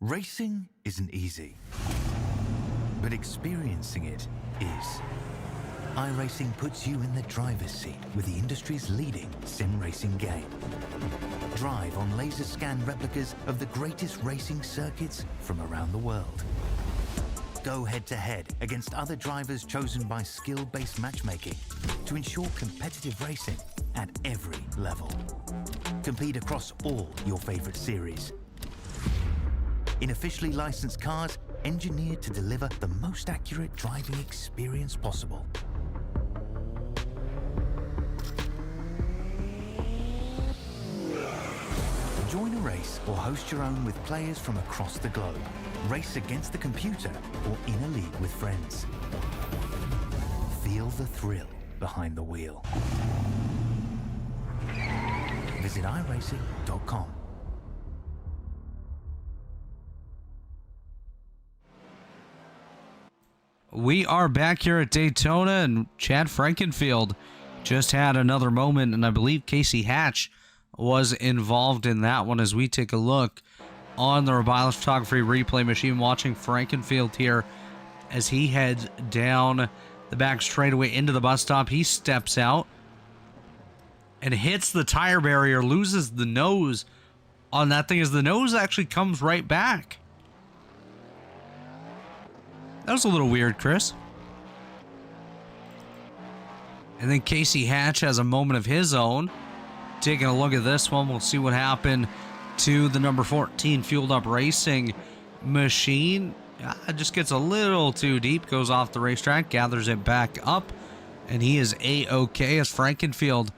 Racing isn't easy, but experiencing it is. iRacing puts you in the driver's seat with the industry's leading sim racing game. Drive on laser scan replicas of the greatest racing circuits from around the world. Go head-to-head against other drivers chosen by skill-based matchmaking to ensure competitive racing at every level. Compete across all your favorite series. In officially licensed cars, engineered to deliver the most accurate driving experience possible. Join a race or host your own with players from across the globe. Race against the computer or in a league with friends. Feel the thrill behind the wheel. Visit iRacing.com. We are back here at Daytona, and Chad Frankenfield just had another moment, and I believe Casey Hatch was involved in that one. As we take a look on the Robiles Photography replay machine, watching Frankenfield here as he heads down the back straightaway into the bus stop. He steps out and hits the tire barrier, loses the nose on that thing as the nose actually comes right back. That was a little weird, Chris. And then Casey Hatch has a moment of his own. Taking a look at this one, we'll see what happened to the number 14 Fueled Up Racing machine. It just gets a little too deep, goes off the racetrack, gathers it back up and he is A-OK as Frankenfield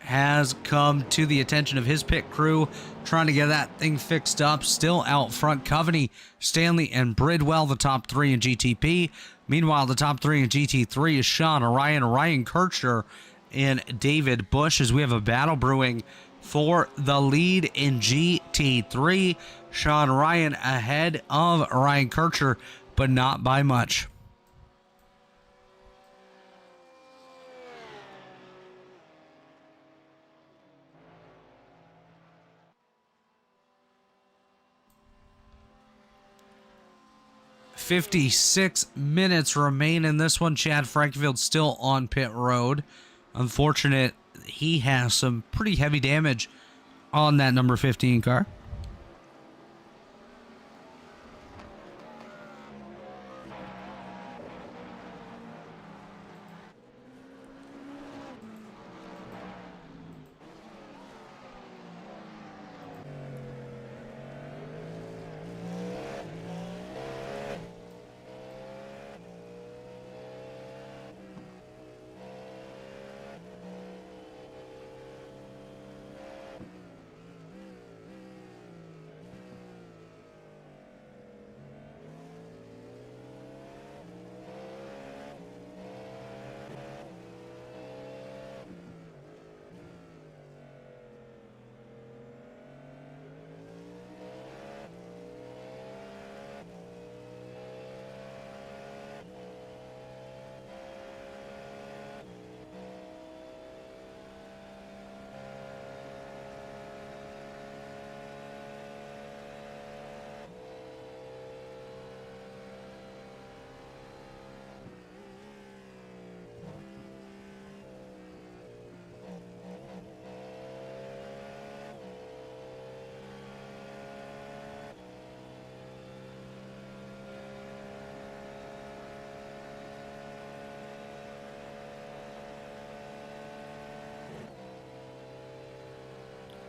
has come to the attention of his pit crew, trying to get that thing fixed up. Still out front, Coveney, Stanley, and Bridwell, the top three in GTP. Meanwhile, the top three in GT3 is Sean Ryan, Ryan Kircher, and David Bush, as we have a battle brewing for the lead in GT3. Sean Ryan ahead of Ryan Kircher, but not by much. "56 minutes remain in this one." Chad Frankenfield still on pit road. Unfortunate, he has some pretty heavy damage on that number 15 car.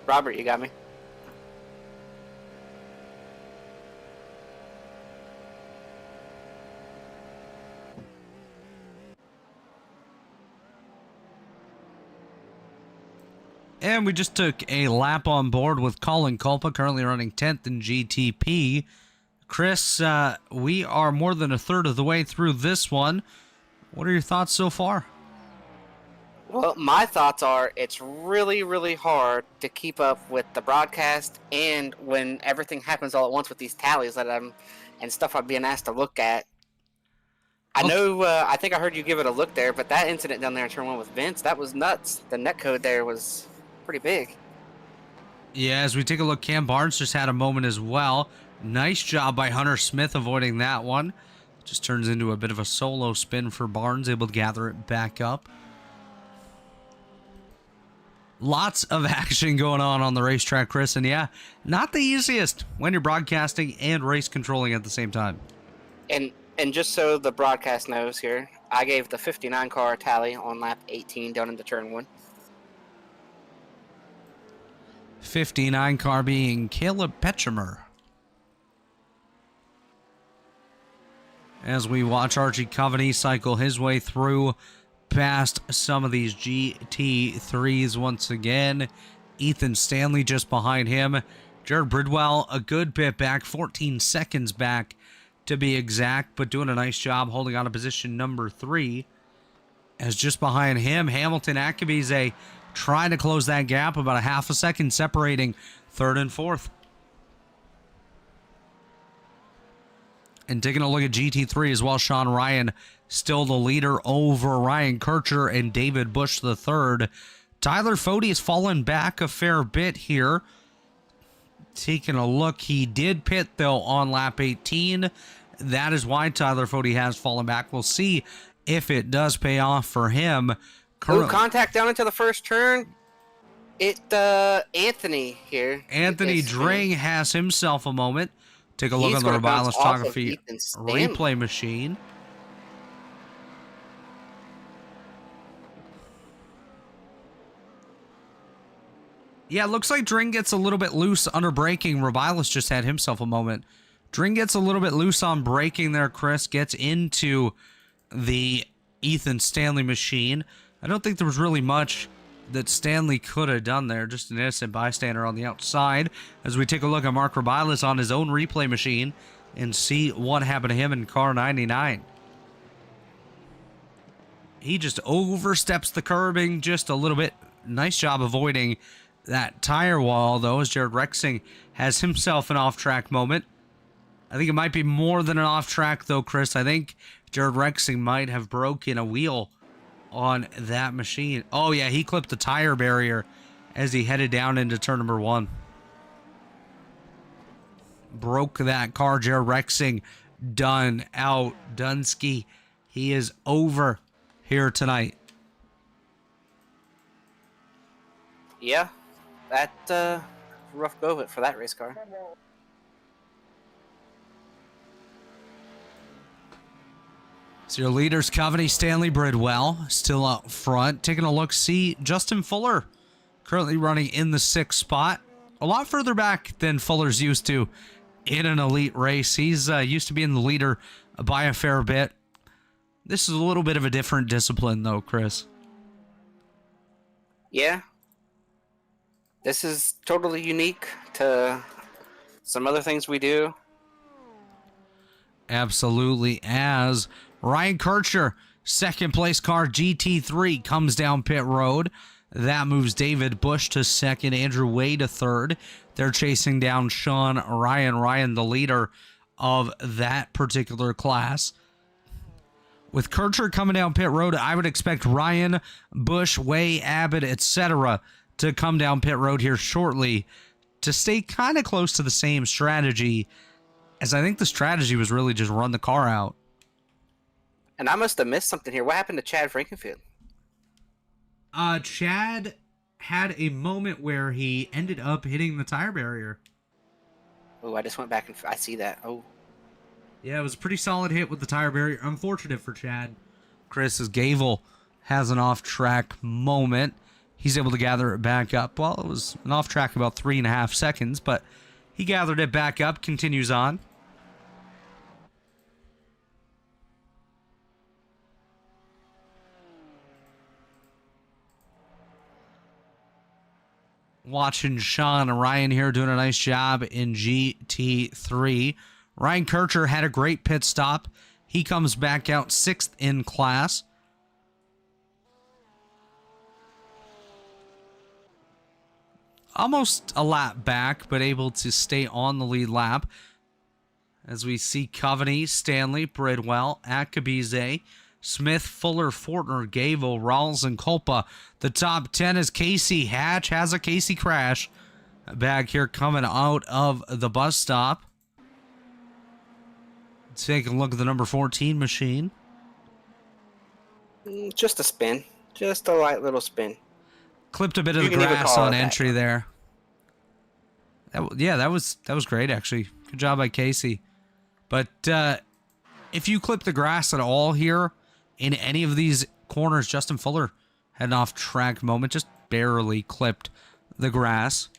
Robert, you got me. And we just took a lap on board with Colin Culpa, currently running 10th in GTP. Chris, we are more than a third of the way through this one. What are your thoughts so far? Well, my thoughts are it's really, really hard to keep up with the broadcast and when everything happens all at once with these tallies that I'm being asked to look at. I know, I think I heard you give it a look there, but that incident down there in turn one with Vince, that was nuts. The net code there was pretty big. Yeah, as we take a look, Cam Barnes just had a moment as well. Nice job by Hunter Smith avoiding that one. Just turns into a bit of a solo spin for Barnes, able to gather it back up. Lots of action going on the racetrack, Chris, and yeah, not the easiest when you're broadcasting and race controlling at the same time. And just so the broadcast knows here, I gave the 59 car tally on lap 18 down into turn 1. 59 car being Caleb Petchemer. As we watch Archie Coveney cycle his way through past some of these GT3s once again. Ethan Stanley just behind him. Jared Bridwell, a good bit back, 14 seconds back to be exact, but doing a nice job holding on to position number 3. As just behind him, Hamilton Akabize trying to close that gap, about a half a second separating third and fourth. And taking a look at GT3 as well, Sean Ryan still the leader over Ryan Kircher and David Bush the third. Tyler Fode has fallen back a fair bit here. Taking a look, he did pit though on lap 18. That is why Tyler Fode has fallen back. We'll see if it does pay off for him. Ooh, contact down into the first turn. Anthony here. Anthony Dring has himself a moment. Take a look on the Revivalist Photography replay machine. Yeah, it looks like Dring gets a little bit loose under braking. Revivalist just had himself a moment. Dring gets a little bit loose on braking there, Chris. Gets into the Ethan Stanley machine. I don't think there was really much that Stanley could have done there. Just an innocent bystander on the outside. As we take a look at Mark Rabilas on his own replay machine and see what happened to him in car 99. He just oversteps the curbing just a little bit. Nice job avoiding that tire wall, though, as Jared Rexing has himself an off-track moment. I think it might be more than an off-track, though, Chris. I think Jared Rexing might have broken a wheel on that machine. Oh, yeah, he clipped the tire barrier as he headed down into turn number 1. Broke that car. Jared Rexing done out. Dunsky, he is over here tonight. Yeah, that rough go of it for that race car. So your leaders, Coveney, Stanley, Bridwell, still out front. Taking a look, see Justin Fuller currently running in the 6th spot. A lot further back than Fuller's used to in an elite race. He's used to being the leader by a fair bit. This is a little bit of a different discipline, though, Chris. Yeah. This is totally unique to some other things we do. Absolutely. As Ryan Kircher, 2nd place car GT3, comes down pit road. That moves David Bush to 2nd, Andrew Way to 3rd. They're chasing down Sean Ryan. Ryan, the leader of that particular class. With Kircher coming down pit road, I would expect Ryan, Bush, Way, Abbott, etc. to come down pit road here shortly to stay kind of close to the same strategy, as I think the strategy was really just run the car out. And I must have missed something here. What happened to Chad Frankenfield? Chad had a moment where he ended up hitting the tire barrier. Oh, I just went back and I see that. Oh. Yeah, it was a pretty solid hit with the tire barrier. Unfortunate for Chad. Chris, as Gavel has an off-track moment. He's able to gather it back up. Well, it was an off-track about 3.5 seconds, but he gathered it back up, continues on. Watching Sean and Ryan here doing a nice job in GT3. Ryan Kircher had a great pit stop. He comes back out 6th in class. Almost a lap back, but able to stay on the lead lap. As we see Coveney, Stanley, Bridwell, Akabize, Smith, Fuller, Fortner, Gavel, Rawls, and Culpa. The top 10 is Casey Hatch. Has a Casey crash. Back here coming out of the bus stop. Take a look at the number 14 machine. Just a spin. Just a light little spin. Clipped a bit of the grass on entry there. That was great, actually. Good job by Casey. But if you clip the grass at all here in any of these corners, Justin Fuller had an off-track moment. Just barely clipped the grass.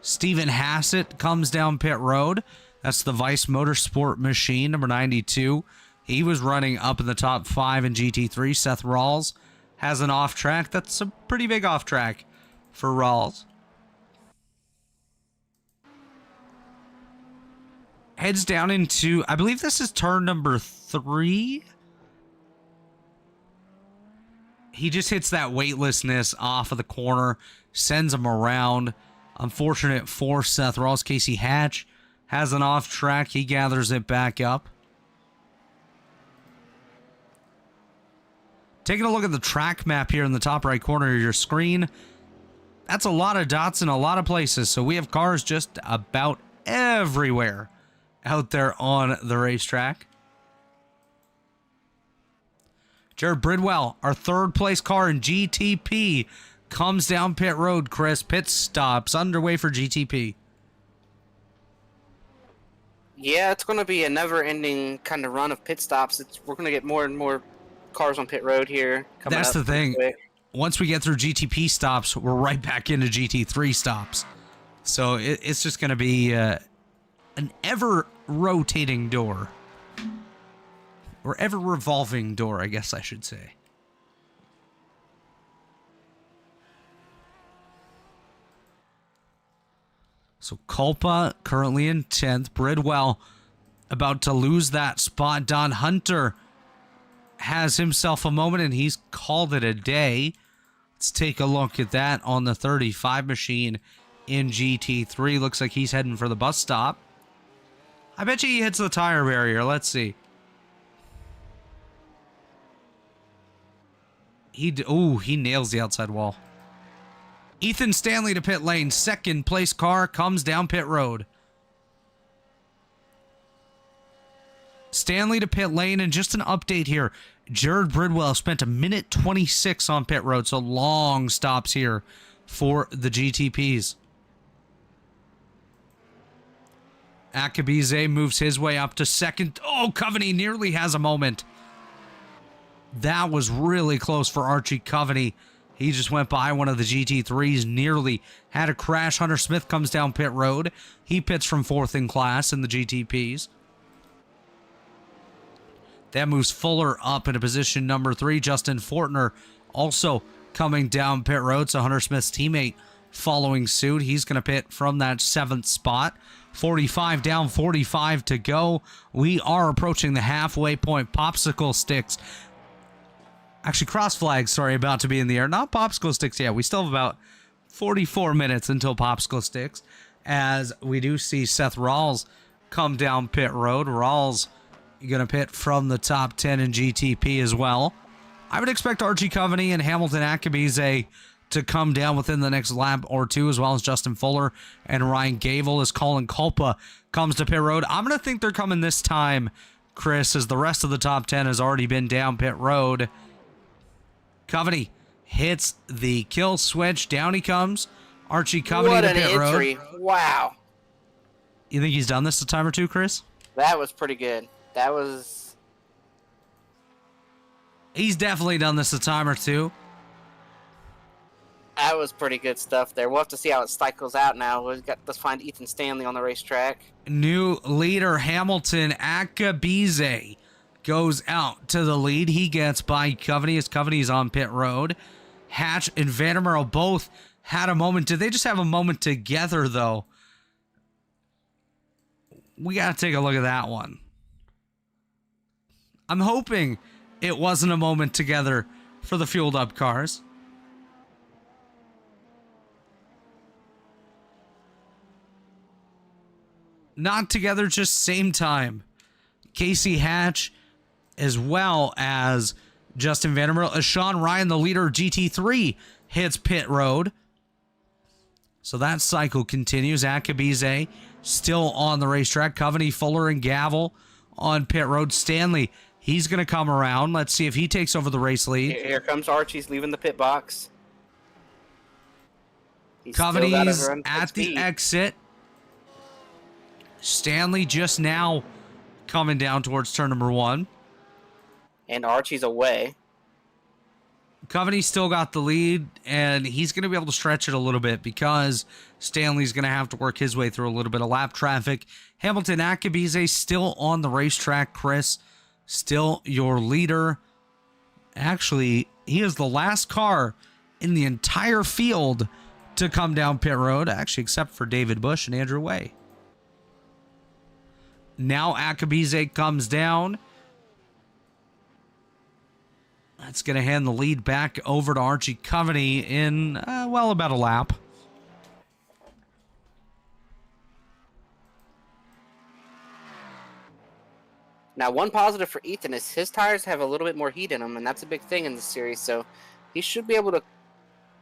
Steven Hassett comes down pit road. That's the Vice Motorsport machine, number 92. He was running up in the top 5 in GT3. Seth Rawls has an off-track. That's a pretty big off-track for Rawls. Heads down into, I believe this is turn number 3. He just hits that weightlessness off of the corner, sends him around. Unfortunate for Seth Rawls. Casey Hatch has an off-track. He gathers it back up. Taking a look at the track map here in the top right corner of your screen. That's a lot of dots in a lot of places. So we have cars just about everywhere out there on the racetrack. Jared Bridwell, our 3rd place car in GTP, comes down pit road, Chris. Pit stops underway for GTP. Yeah, it's going to be a never-ending kind of run of pit stops. We're going to get more and more cars on pit road here. That's the thing. Once we get through GTP stops, we're right back into GT3 stops. So it's just going to be an ever-rotating door. or ever revolving door, I guess I should say. So Culpa currently in 10th. Bridwell about to lose that spot. Don Hunter has himself a moment, and he's called it a day. Let's take a look at that on the 35 machine in GT3. Looks like he's heading for the bus stop. I bet you he hits the tire barrier. Let's see. He nails the outside wall. Ethan Stanley to pit lane. Second place car comes down pit road. Stanley to pit lane, and just an update here. Jared Bridwell spent a minute 26 on pit road, so long stops here for the GTPs. Akabize moves his way up to second. Oh, Coveney nearly has a moment. That was really close for Archie Coveney. He just went by one of the GT3s, nearly had a crash. Hunter Smith comes down pit road. He pits from 4th in class in the GTPs. That moves Fuller up into position number 3. Justin Fortner also coming down pit road. So Hunter Smith's teammate following suit. He's going to pit from that 7th spot. 45 down, 45 to go. We are approaching the halfway point. Popsicle sticks. Actually, cross flags, sorry, about to be in the air. Not popsicle sticks yet. We still have about 44 minutes until popsicle sticks. As we do see Seth Rawls come down pit road. Rawls going to pit from the top 10 in GTP as well. I would expect Archie Coveney and Hamilton Akabize to come down within the next lap or two, as well as Justin Fuller and Ryan Gable, as Colin Culpa comes to pit road. I'm going to think they're coming this time, Chris, as the rest of the top 10 has already been down pit road. Coveney hits the kill switch. Down he comes. Archie Coveney to pit road. What an entry. Wow. You think he's done this a time or two, Chris? That was pretty good. He's definitely done this a time or two. That was pretty good stuff there. We'll have to see how it cycles out now. Let's find Ethan Stanley on the racetrack. New leader Hamilton Akabize goes out to the lead. He gets by Coveney as Coveney's on pit road. Hatch and Vandermeer both had a moment. Did they just have a moment together, though? We got to take a look at that one. I'm hoping it wasn't a moment together for the fueled up cars. Not together, just same time. Casey Hatch as well as Justin Vandermeer. As Sean Ryan, the leader of GT3, hits pit road. So that cycle continues. Akabize still on the racetrack. Coveney, Fuller, and Gavel on pit road. Stanley, he's going to come around. Let's see if he takes over the race lead. Here comes Archie's leaving the pit box. Coveney's at the exit. Stanley just now coming down towards turn number 1. And Archie's away. Coveney still got the lead, and he's going to be able to stretch it a little bit because Stanley's going to have to work his way through a little bit of lap traffic. Hamilton Akabize still on the racetrack, Chris. Still your leader. Actually, he is the last car in the entire field to come down pit road, actually, except for David Bush and Andrew Way. Now Akabize comes down. That's going to hand the lead back over to Archie Coveney in, about a lap. Now, one positive for Ethan is his tires have a little bit more heat in them, and that's a big thing in this series, so he should be able to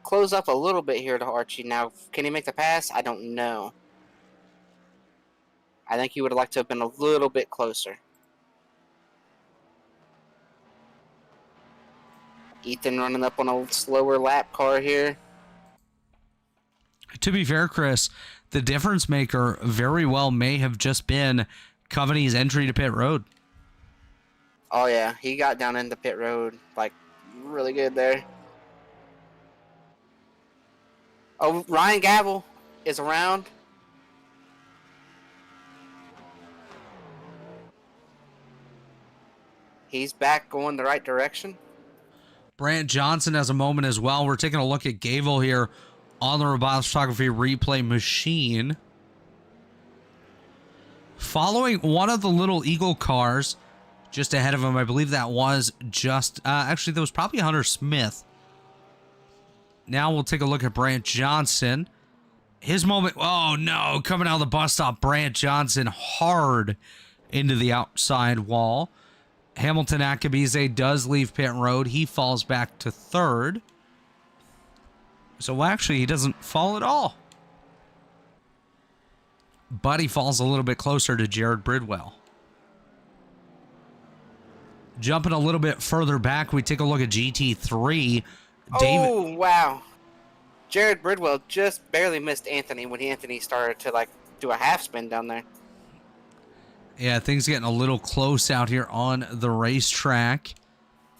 close up a little bit here to Archie. Now, can he make the pass? I don't know. I think he would have liked to have been a little bit closer. Ethan running up on a slower lap car here. To be fair, Chris, the difference maker very well may have just been Coveney's entry to pit road. Oh, yeah. He got down into pit road, like, really good there. Oh, Ryan Gavel is around. He's back going the right direction. Brant Johnson has a moment as well. We're taking a look at Gable here on the Robotics Photography replay machine. Following one of the little Eagle cars just ahead of him, I believe that was actually, that was probably Hunter Smith. Now we'll take a look at Brant Johnson. His moment, oh no, coming out of the bus stop, Brant Johnson hard into the outside wall. Hamilton Akabize does leave pit road. He falls back to third. So actually, he doesn't fall at all. But he falls a little bit closer to Jared Bridwell. Jumping a little bit further back, we take a look at GT3. Oh, wow. Jared Bridwell just barely missed Anthony when Anthony started to, like, do a half spin down there. Yeah, things getting a little close out here on the racetrack.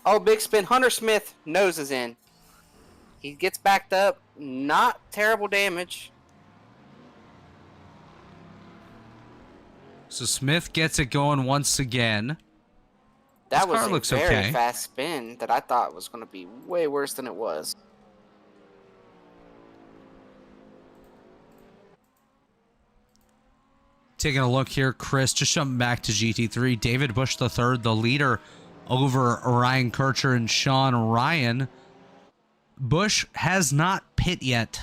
Oh, big spin. Hunter Smith noses in. He gets backed up. Not terrible damage. So Smith gets it going once again. That This car was looks a very okay. fast spin that I thought was going to be way worse than it was. Taking a look here, Chris, just jumping back to GT3. David Bush III, the leader over Ryan Kircher and Sean Ryan. Bush has not pit yet.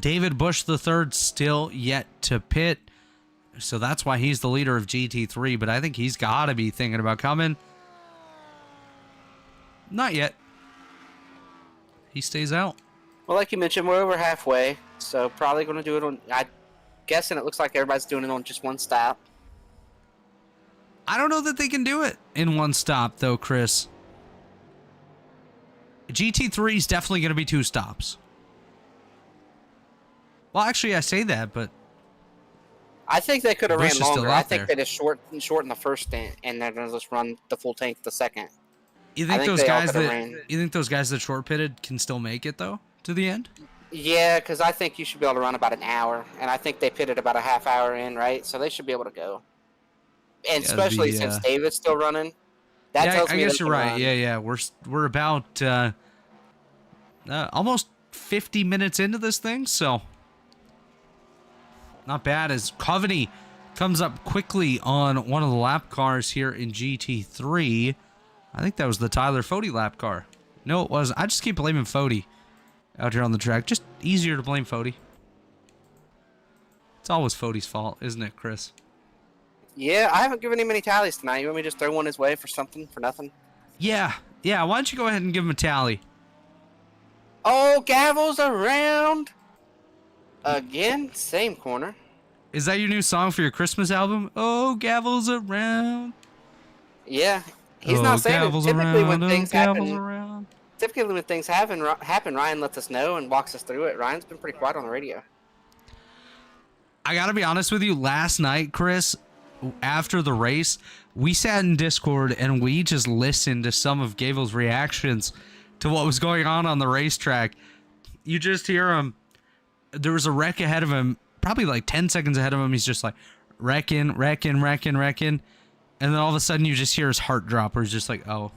David Bush III still yet to pit. So that's why he's the leader of GT3. But I think he's got to be thinking about coming. Not yet. He stays out. Well, like you mentioned, we're over halfway. So probably going to do it on... I'm guessing it looks like everybody's doing it on just one stop. I don't know that they can do it in one stop, though, Chris. GT3 is definitely going to be 2 stops. Well, actually, I say that, but I think they could have Bush ran is still longer. out I think there. they just shorten the first stint, and they're going to just run the full tank the second. you I think think those they all guys coulda that ran. you think those guys that short pitted can still make it though to the end? Yeah, because I think you should be able to run about an hour, and I think they pitted about a half hour in, right? So they should be able to go. And Yeah, especially since David's still running, that yeah, tells I me guess they you're can right. run. Yeah. We're about almost 50 minutes into this thing, so not bad. As Coveney comes up quickly on one of the lap cars here in GT3. I think that was the Tyler Fode lap car. No, it wasn't. I just keep blaming Fode out here on the track. Just easier to blame Fode. It's always Fode's fault, isn't it, Chris? Yeah, I haven't given him any tallies tonight. You want me to just throw one his way for something, for nothing? Yeah. Why don't you go ahead and give him a tally? Oh, Gavel's around! Again, same corner. Is that your new song for your Christmas album? Oh, Gavel's around. Yeah, he's Oh, not saying it. Gavel's Typically around. when things Gavel's happen, around. typically when things happen, Ryan lets us know and walks us through it. Ryan's been pretty quiet on the radio. I gotta be honest with you. Last night, Chris, after the race, we sat in Discord and we just listened to some of Gable's reactions to what was going on the racetrack. You just hear him. There was a wreck ahead of him, probably like 10 seconds ahead of him. He's just like, wrecking. And then all of a sudden you just hear his heart drop where he's just like, oh.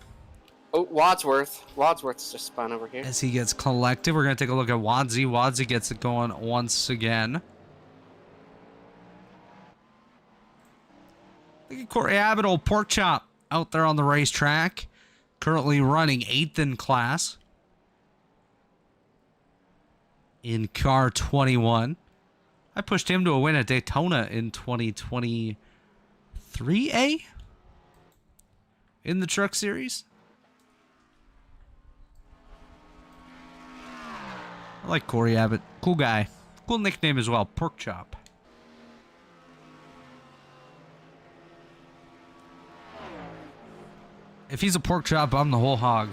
Oh, Wadsworth. Wadsworth's just spun over here. As he gets collected, we're going to take a look at Wadsy. Wadsy gets it going once again. Look at Corey Abbott, old pork chop, out there on the racetrack. Currently running 8th in class. In car 21. I pushed him to a win at Daytona in 2023A? In the truck series. I like Corey Abbott. Cool guy. Cool nickname as well. Pork chop. If he's a pork chop, I'm the whole hog.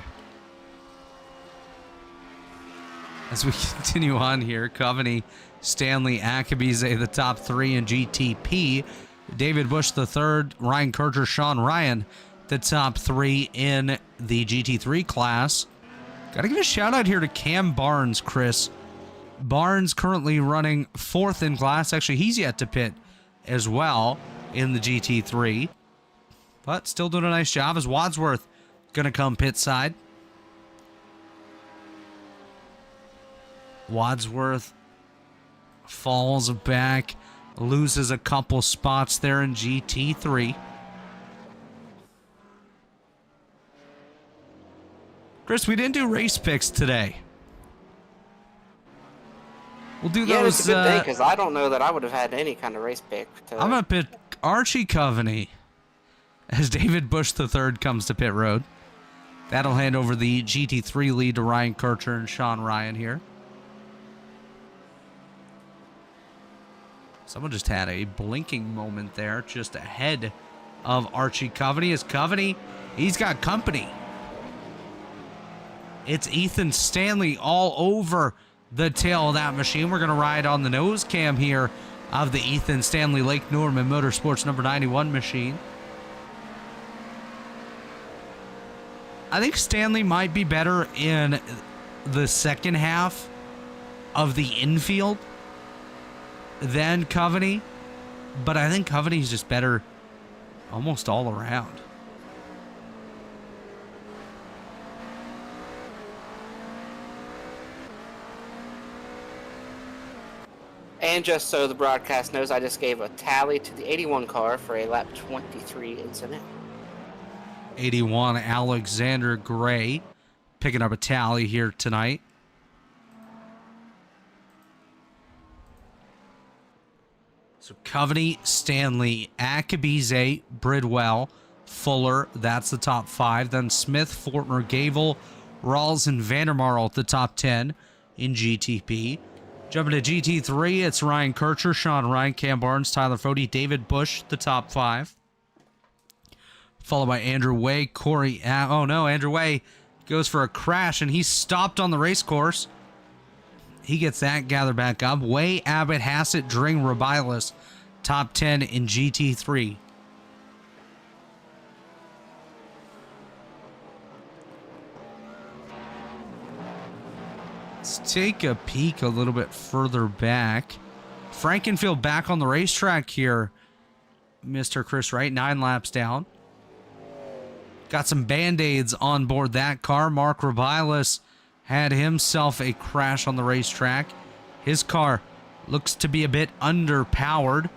As we continue on here, Coveney, Stanley, Akabize, the top 3 in GTP. David Bush III, Ryan Kircher, Sean Ryan, the top 3 in the GT3 class. Got to give a shout out here to Cam Barnes, Chris. Barnes currently running 4th in class. Actually, he's yet to pit as well in the GT3. but still doing a nice job as Wadsworth going to come pit side. Wadsworth falls back, loses a couple spots there in GT3. Chris, we didn't do race picks today. We'll do Yeah, those. it's a good thing because I don't know that I would have had any kind of race pick. I'm going to pick Archie Coveney as David Bush III comes to pit road. That'll hand over the GT3 lead to Ryan Kircher and Sean Ryan here. Someone just had a blinking moment there just ahead of Archie Coveney. As Coveney, he's got company. It's Ethan Stanley all over the tail of that machine. We're going to ride on the nose cam here of the Ethan Stanley Lake Norman Motorsports number 91 machine. I think Stanley might be better in the second half of the infield than Coveney, but I think Coveney's just better almost all around. And just so the broadcast knows, I just gave a tally to the 81 car for a lap 23 incident. 81 Alexander Gray picking up a tally here tonight. So Coveney, Stanley, Akabize, Bridwell, Fuller, that's the top 5. Then Smith, Fortner, Gable, Rawls, and Vandermarl at the top 10 in GTP. Jumping to GT3, it's Ryan Kircher, Sean Ryan, Cam Barnes, Tyler Fody, David Bush, the top 5. Followed by Andrew Way, Corey... oh no, Andrew Way goes for a crash, and he's stopped on the race course. He gets that gathered back up. Way, Abbott, Hassett, Dring, Rabilas, top 10 in GT3. Let's take a peek a little bit further back. Frankenfield back on the racetrack here, Mr. Chris Wright, 9 laps down. Got some Band-Aids on board that car. Mark Rabilas had himself a crash on the racetrack. His car looks to be a bit underpowered.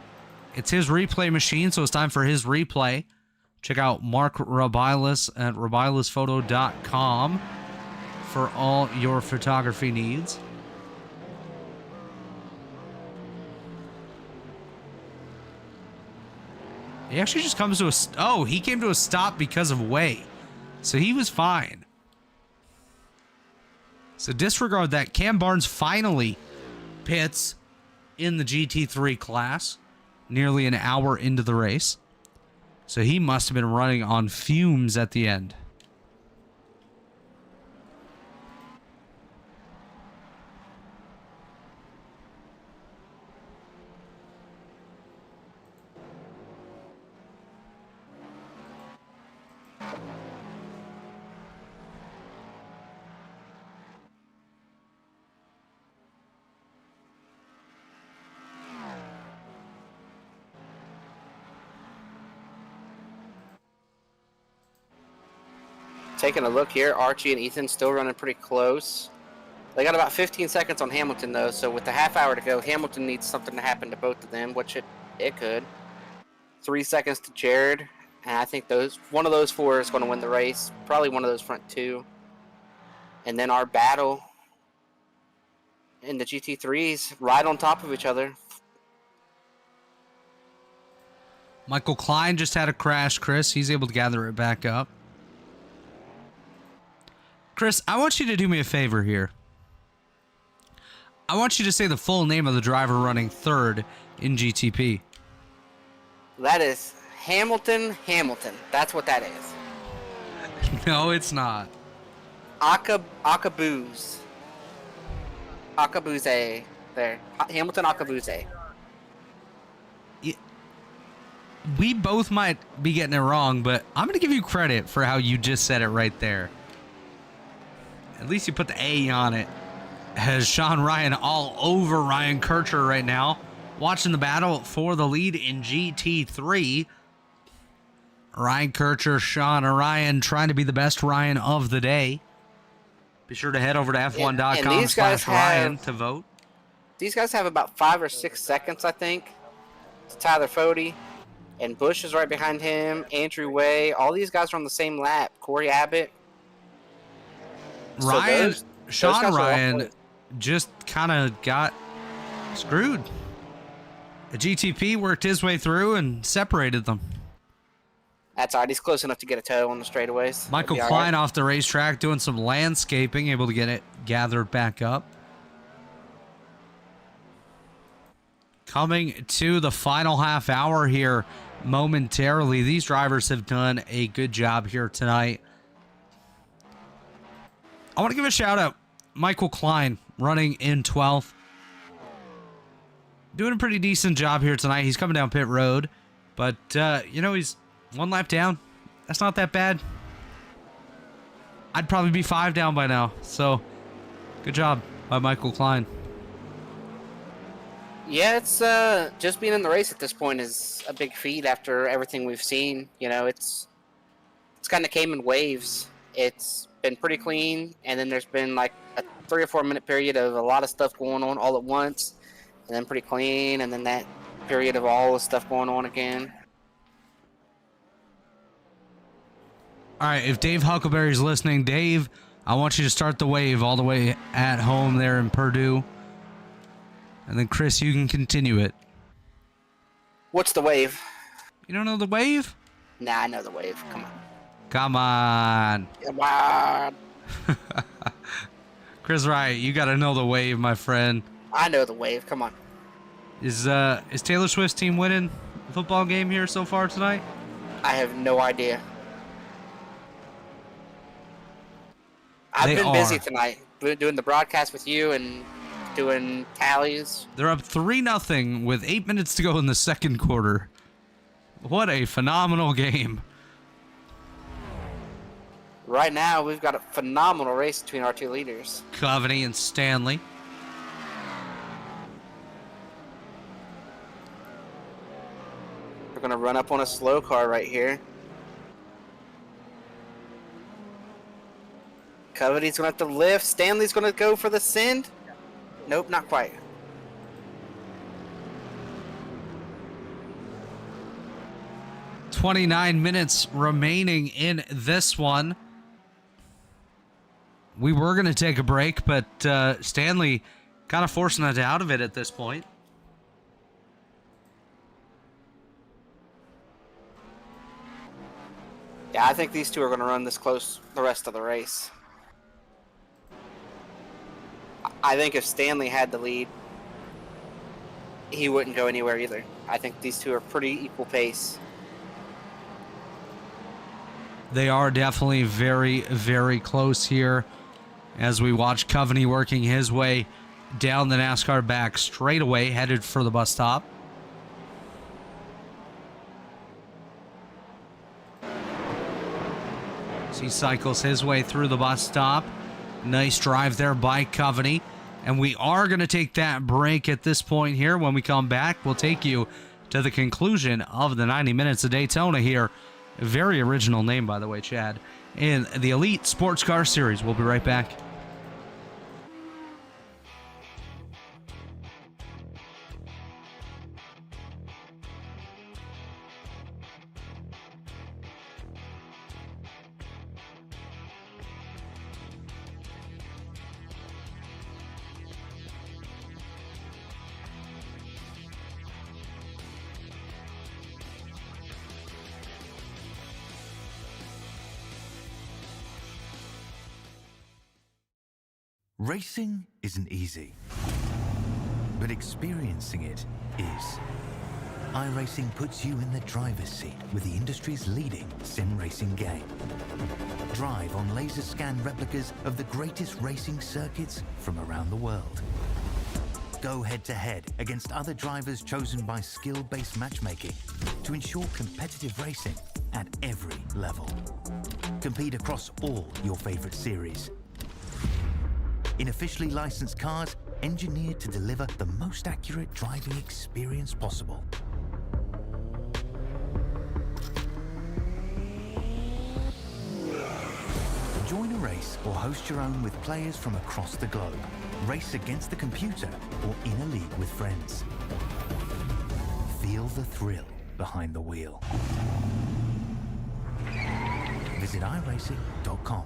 It's his replay machine, so it's time for his replay. Check out Mark Rabilas at rabilasphoto.com for all your photography needs. He actually just comes to a... oh, he came to a stop because of Way. So he was fine. So disregard that. Cam Barnes finally pits in the GT3 class nearly an hour into the race. So he must have been running on fumes at the end. Taking a look here, Archie and Ethan still running pretty close. They got about 15 seconds on Hamilton, though, so with the half hour to go, Hamilton needs something to happen to both of them, which it could. 3 seconds to Jared, and I think one of those 4 is going to win the race. Probably one of those front 2. And then our battle in the GT3s right on top of each other. Michael Klein just had a crash, Chris. He's able to gather it back up. Chris, I want you to do me a favor here. I want you to say the full name of the driver running third in GTP. That is Hamilton. That's what that is. No, it's not. Akabuze. Akabuze. There. Hamilton Akabuze. We both might be getting it wrong, but I'm going to give you credit for how you just said it right there. At least you put the A on it. Has Sean Ryan all over Ryan Kircher right now. Watching the battle for the lead in GT3. Ryan Kircher, Sean Ryan, trying to be the best Ryan of the day. Be sure to head over to And these guys f1.com/Ryan have- to vote. These guys have about 5 or 6 seconds, I think. It's Tyler Fode, and Bush is right behind him. Andrew Way. All these guys are on the same lap. Corey Abbott. So Ryan, those Sean guys are Ryan all- just kind of got screwed. The GTP worked his way through and separated them. That's all right. He's close enough to get a toe on the straightaways. Michael He'll be all Klein right. off the racetrack doing some landscaping, able to get it gathered back up. Coming to the final half hour here momentarily. These drivers have done a good job here tonight. I want to give a shout out. Michael Klein running in 12th. Doing a pretty decent job here tonight. He's coming down pit road. But, he's one lap down. That's not that bad. I'd probably be 5 down by now. So, good job by Michael Klein. Yeah, it's just being in the race at this point is a big feat after everything we've seen. It's kind of came in waves. It's been pretty clean, and then there's been like a 3 or 4 minute period of a lot of stuff going on all at once, and then pretty clean, and then that period of all the stuff going on again. All right, if Dave Huckleberry's listening, Dave, I want you to start the wave all the way at home there in Purdue. And then, Chris, you can continue it. What's the wave? You don't know the wave? Nah, I know the wave. Come on. Come on. Come on. Chris Wright, you got to know the wave, my friend. I know the wave. Come on. Is Taylor Swift's team winning the football game here so far tonight? I have no idea. I've They been busy are. tonight, doing the broadcast with you and doing tallies. They're up 3-0 with 8 minutes to go in the second quarter. What a phenomenal game. Right now, we've got a phenomenal race between our two leaders. Coveney and Stanley. We're going to run up on a slow car right here. Coveney's going to have to lift. Stanley's going to go for the send. Nope, not quite. $29 remaining in this one. We were going to take a break, but Stanley kind of forcing us out of it at this point. Yeah, I think these two are going to run this close the rest of the race. I think if Stanley had the lead, he wouldn't go anywhere either. I think these two are pretty equal pace. They are definitely very, very close here as we watch Coveney working his way down the NASCAR back straightaway, headed for the bus stop. He cycles his way through the bus stop. Nice drive there by Coveney. And we are going to take that break at this point here. When we come back, we'll take you to the conclusion of the 90 minutes of Daytona here. Very original name, by the way, Chad. In the Elite Sports Car Series. We'll be right back. Racing isn't easy, but experiencing it is. iRacing puts you in the driver's seat with the industry's leading sim racing game. Drive on laser scan replicas of the greatest racing circuits from around the world. Go head-to-head against other drivers chosen by skill-based matchmaking to ensure competitive racing at every level. Compete across all your favorite series. In officially licensed cars, engineered to deliver the most accurate driving experience possible. race or host your own with players from across the globe. Race against the computer or in a league with friends. Feel the thrill behind the wheel. Visit iRacing.com.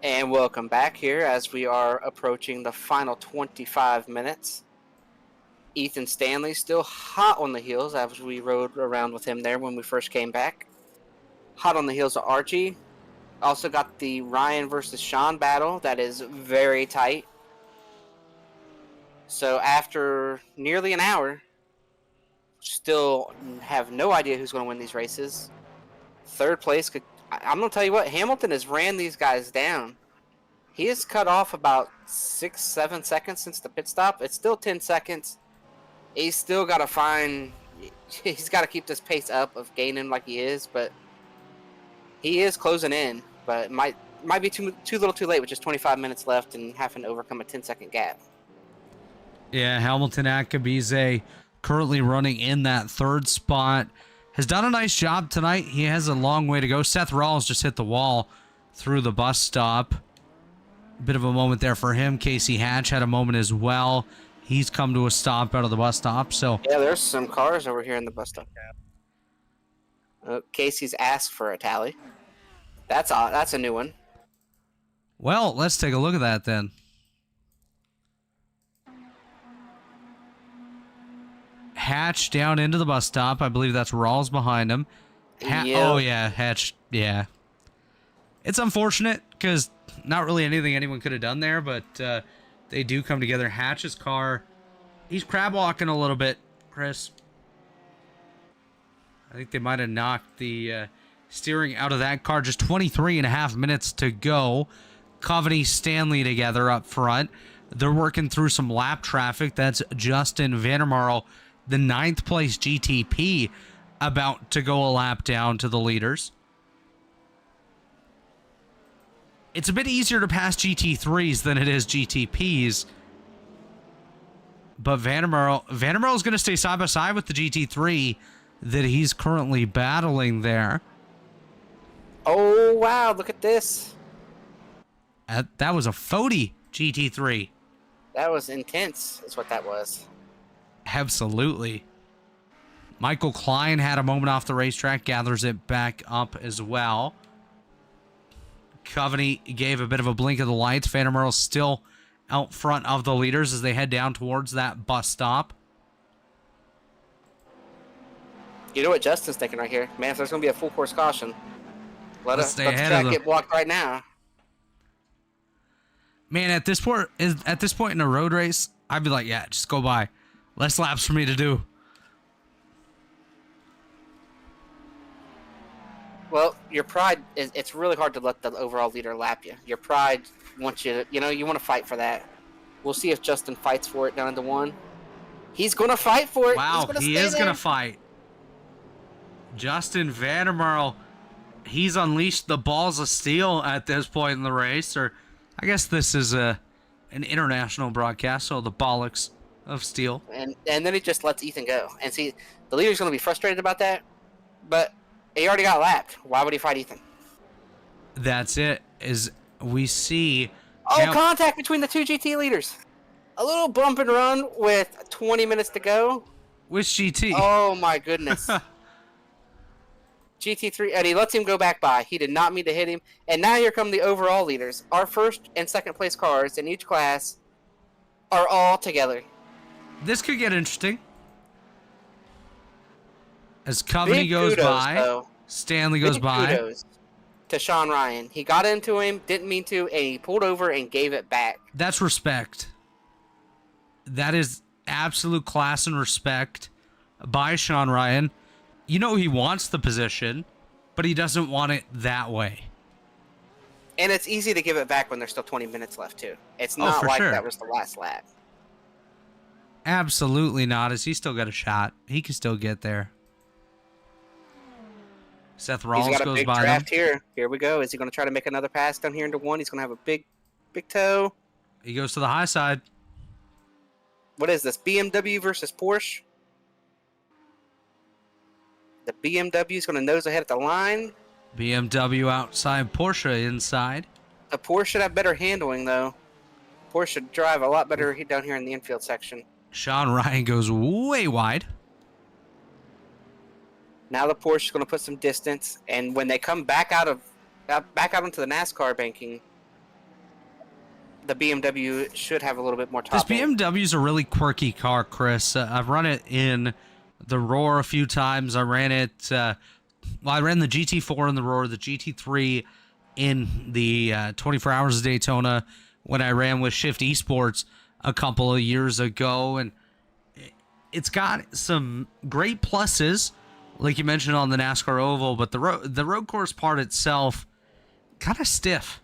And welcome back here as we are approaching the final 25 minutes. Ethan Stanley still hot on the heels as we rode around with him there when we first came back. Hot on the heels of Archie. Also got the Ryan versus Sean battle that is very tight. So after nearly an hour, still have no idea who's going to win these races. Third place could... I'm going to tell you what, Hamilton has ran these guys down. He has cut off about 6-7 seconds since the pit stop. It's still 10 seconds. He's still got to find... He's got to keep this pace up of gaining like he is, but he is closing in. But it might be too little too late with just 25 minutes left and having to overcome a 10-second gap. Yeah, Hamilton Akabize currently running in that third spot. Has done a nice job tonight. He has a long way to go. Seth Rawls just hit the wall through the bus stop. Bit of a moment there for him. Casey Hatch had a moment as well. He's come to a stop out of the bus stop. So yeah, there's some cars over here in the bus stop. Casey's asked for a tally. That's a new one. Well, let's take a look at that then. Hatch down into the bus stop. I believe that's Rawls behind him. Yep. Oh, yeah, Hatch. Yeah. It's unfortunate because not really anything anyone could have done there, but they do come together. Hatch's car, he's crab walking a little bit, Chris. I think they might have knocked the steering out of that car. Just 23 and a half minutes to go. Coveney, Stanley together up front. They're working through some lap traffic. That's Justin Vandermarl, the 9th place GTP, about to go a lap down to the leaders. It's a bit easier to pass GT3s than it is GTPs. But Vandermarl is going to stay side by side with the GT3 that he's currently battling there. Oh, wow, look at this. That was a Fody GT3. That was intense, is what that was. Absolutely. Michael Klein had a moment off the racetrack, gathers it back up as well. Coveney gave a bit of a blink of the lights. Vandermeer's still out front of the leaders as they head down towards that bus stop. You know what Justin's thinking right here? Man, if there's going to be a full course caution, let the track get blocked right now. Man, at this point in a road race, I'd be like, yeah, just go by. Less laps for me to do. Well, your pride is it's really hard to let the overall leader lap you. Your pride wants you to, you want to fight for that. We'll see if Justin fights for it down to one. He's going to fight for it. He's Wow, going to he stay is going there. to fight. Justin Vandermeer, he's unleashed the balls of steel at this point in the race. Or I guess this is an international broadcast, so the bollocks of steel. And then he just lets Ethan go. And see, the leader's going to be frustrated about that, but he already got lapped. Why would he fight Ethan? That's it. Is we see... Oh, contact between the two GT leaders. A little bump and run with 20 minutes to go. Which GT? Oh, my goodness. GT3, and he lets him go back by. He did not mean to hit him. And now here come the overall leaders. Our first and second place cars in each class are all together. This could get interesting. As Coveney Big goes kudos, by, though. Stanley goes Big by. kudos to Sean Ryan. He got into him, didn't mean to, and he pulled over and gave it back. That's respect. That is absolute class and respect by Sean Ryan. You know he wants the position, but he doesn't want it that way. And it's easy to give it back when there's still 20 minutes left, too. It's not for like sure. that was the last lap. Absolutely not, as he still got a shot. He can still get there. Seth Rollins He's got a goes big by them. draft here. Here we go. Is he going to try to make another pass down here into one? He's going to have a big toe. He goes to the high side. What is this? BMW versus Porsche? The BMW is going to nose ahead at the line. BMW outside, Porsche inside. The Porsche should have better handling, though. Porsche should drive a lot better down here in the infield section. Sean Ryan goes way wide. Now the Porsche is going to put some distance, and when they come back out into the NASCAR banking, the BMW should have a little bit more top This end. BMW is a really quirky car, Chris. I've run it in the Roar a few times. I ran it. I ran the GT4 in the Roar, the GT3 in the 24 Hours of Daytona when I ran with Shift Esports a couple of years ago, and it's got some great pluses, like you mentioned on the NASCAR Oval, but the road course part itself kind of stiff.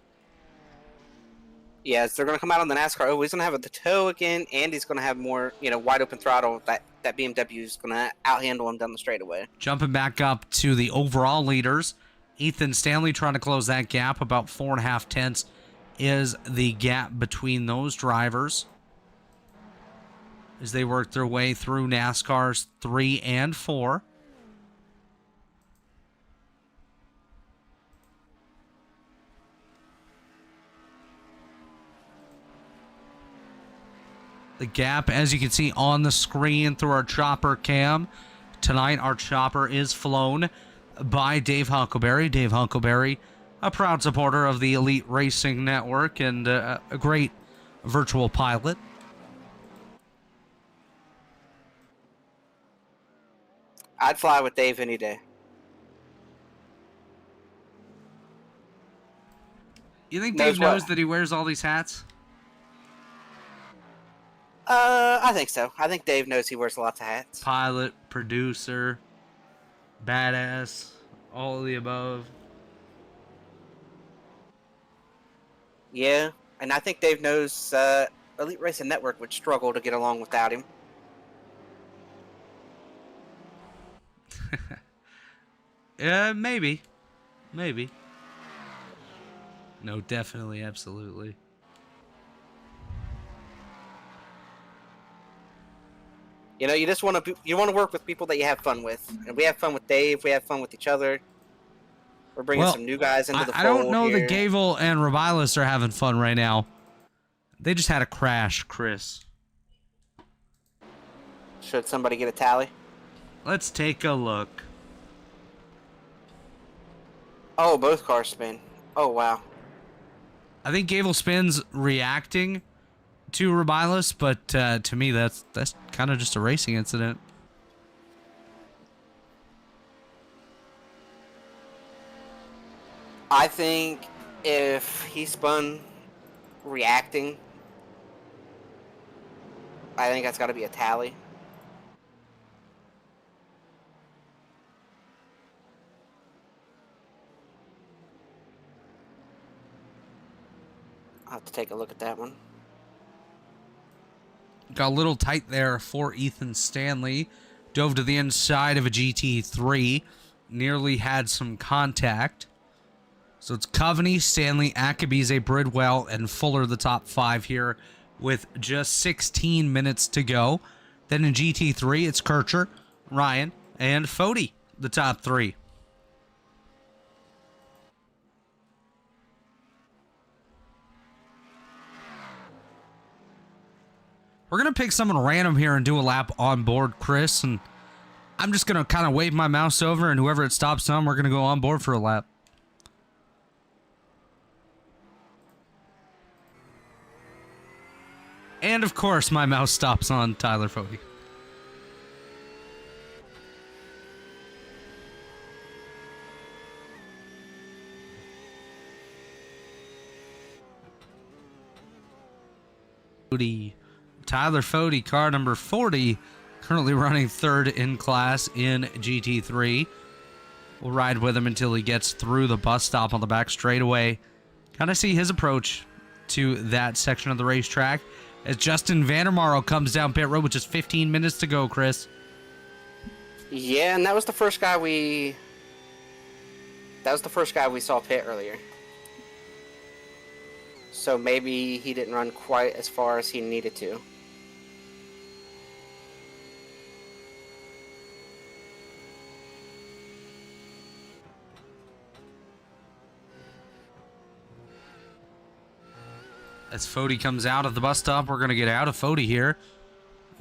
Yes, they're going to come out on the NASCAR Oval. He's going to have the toe again, and he's going to have more, wide open throttle. That BMW is going to outhandle him down the straightaway. Jumping back up to the overall leaders, Ethan Stanley trying to close that gap. About 4.5 tenths is the gap between those drivers as they work their way through NASCAR's 3 and 4. The gap, as you can see on the screen through our chopper cam, tonight our chopper is flown by Dave Huckleberry. Dave Huckleberry, a proud supporter of the Elite Racing Network and a great virtual pilot. I'd fly with Dave any day. You think Knows Dave knows what? that he wears all these hats? I think so. I think Dave knows he wears lots of hats. Pilot, producer, badass, all of the above. Yeah, and I think Dave knows Elite Racing Network would struggle to get along without him. Maybe. No, definitely, absolutely. You just want to work with people that you have fun with, and we have fun with Dave. We have fun with each other. We're bringing some new guys into the fold. I don't know here. that Gable and Rabilas are having fun right now. They just had a crash, Chris. Should somebody get a tally? Let's take a look. Oh, both cars spin. Oh, wow. I think Gable spins reacting to Rabilas, but to me, that's kind of just a racing incident. I think if he spun reacting, I think that's got to be a tally. I'll have to take a look at that one. Got a little tight there for Ethan Stanley. Dove to the inside of a GT3. Nearly had some contact. So it's Coveney, Stanley, Akabize, Bridwell, and Fuller the top 5 here with just 16 minutes to go. Then in GT3, it's Kircher, Ryan, and Fody, the top 3. We're going to pick someone random here and do a lap on board, Chris, and I'm just going to kind of wave my mouse over, and whoever it stops on, we're going to go on board for a lap. And, of course, my mouse stops on Tyler Fody. Tyler Fody, car number 40, currently running 3rd in class in GT3. We'll ride with him until he gets through the bus stop on the back straightaway. Kind of see his approach to that section of the racetrack as Justin Vandermarl comes down pit road with just 15 minutes to go, Chris. Yeah, and that was the first guy we saw pit earlier. So maybe he didn't run quite as far as he needed to. As Fody comes out of the bus stop, we're going to get out of Fody here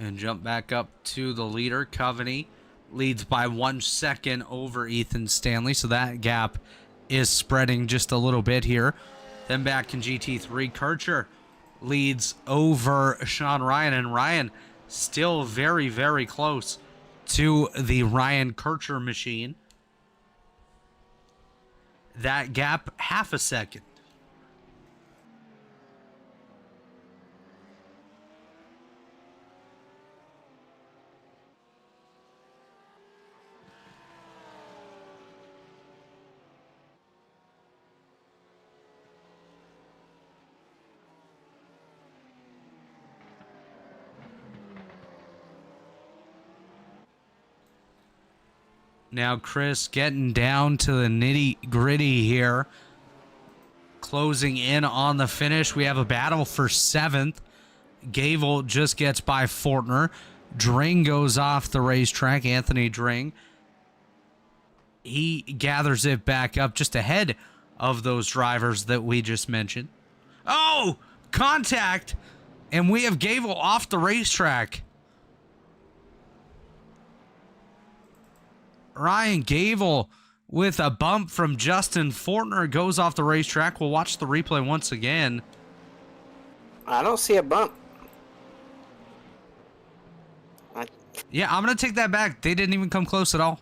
and jump back up to the leader. Coveney leads by 1 second over Ethan Stanley, so that gap is spreading just a little bit here. Then back in GT3, Kircher leads over Sean Ryan, and Ryan still very, very close to the Ryan Kircher machine. That gap, half a second. Now, Chris, getting down to the nitty-gritty here. Closing in on the finish. We have a battle for 7th. Gavel just gets by Fortner. Dring goes off the racetrack. Anthony Dring. He gathers it back up just ahead of those drivers that we just mentioned. Oh! Contact! And we have Gavel off the racetrack. Ryan Gavel with a bump from Justin Fortner goes off the racetrack. We'll watch the replay once again. I don't see a bump. Yeah, I'm going to take that back. They didn't even come close at all.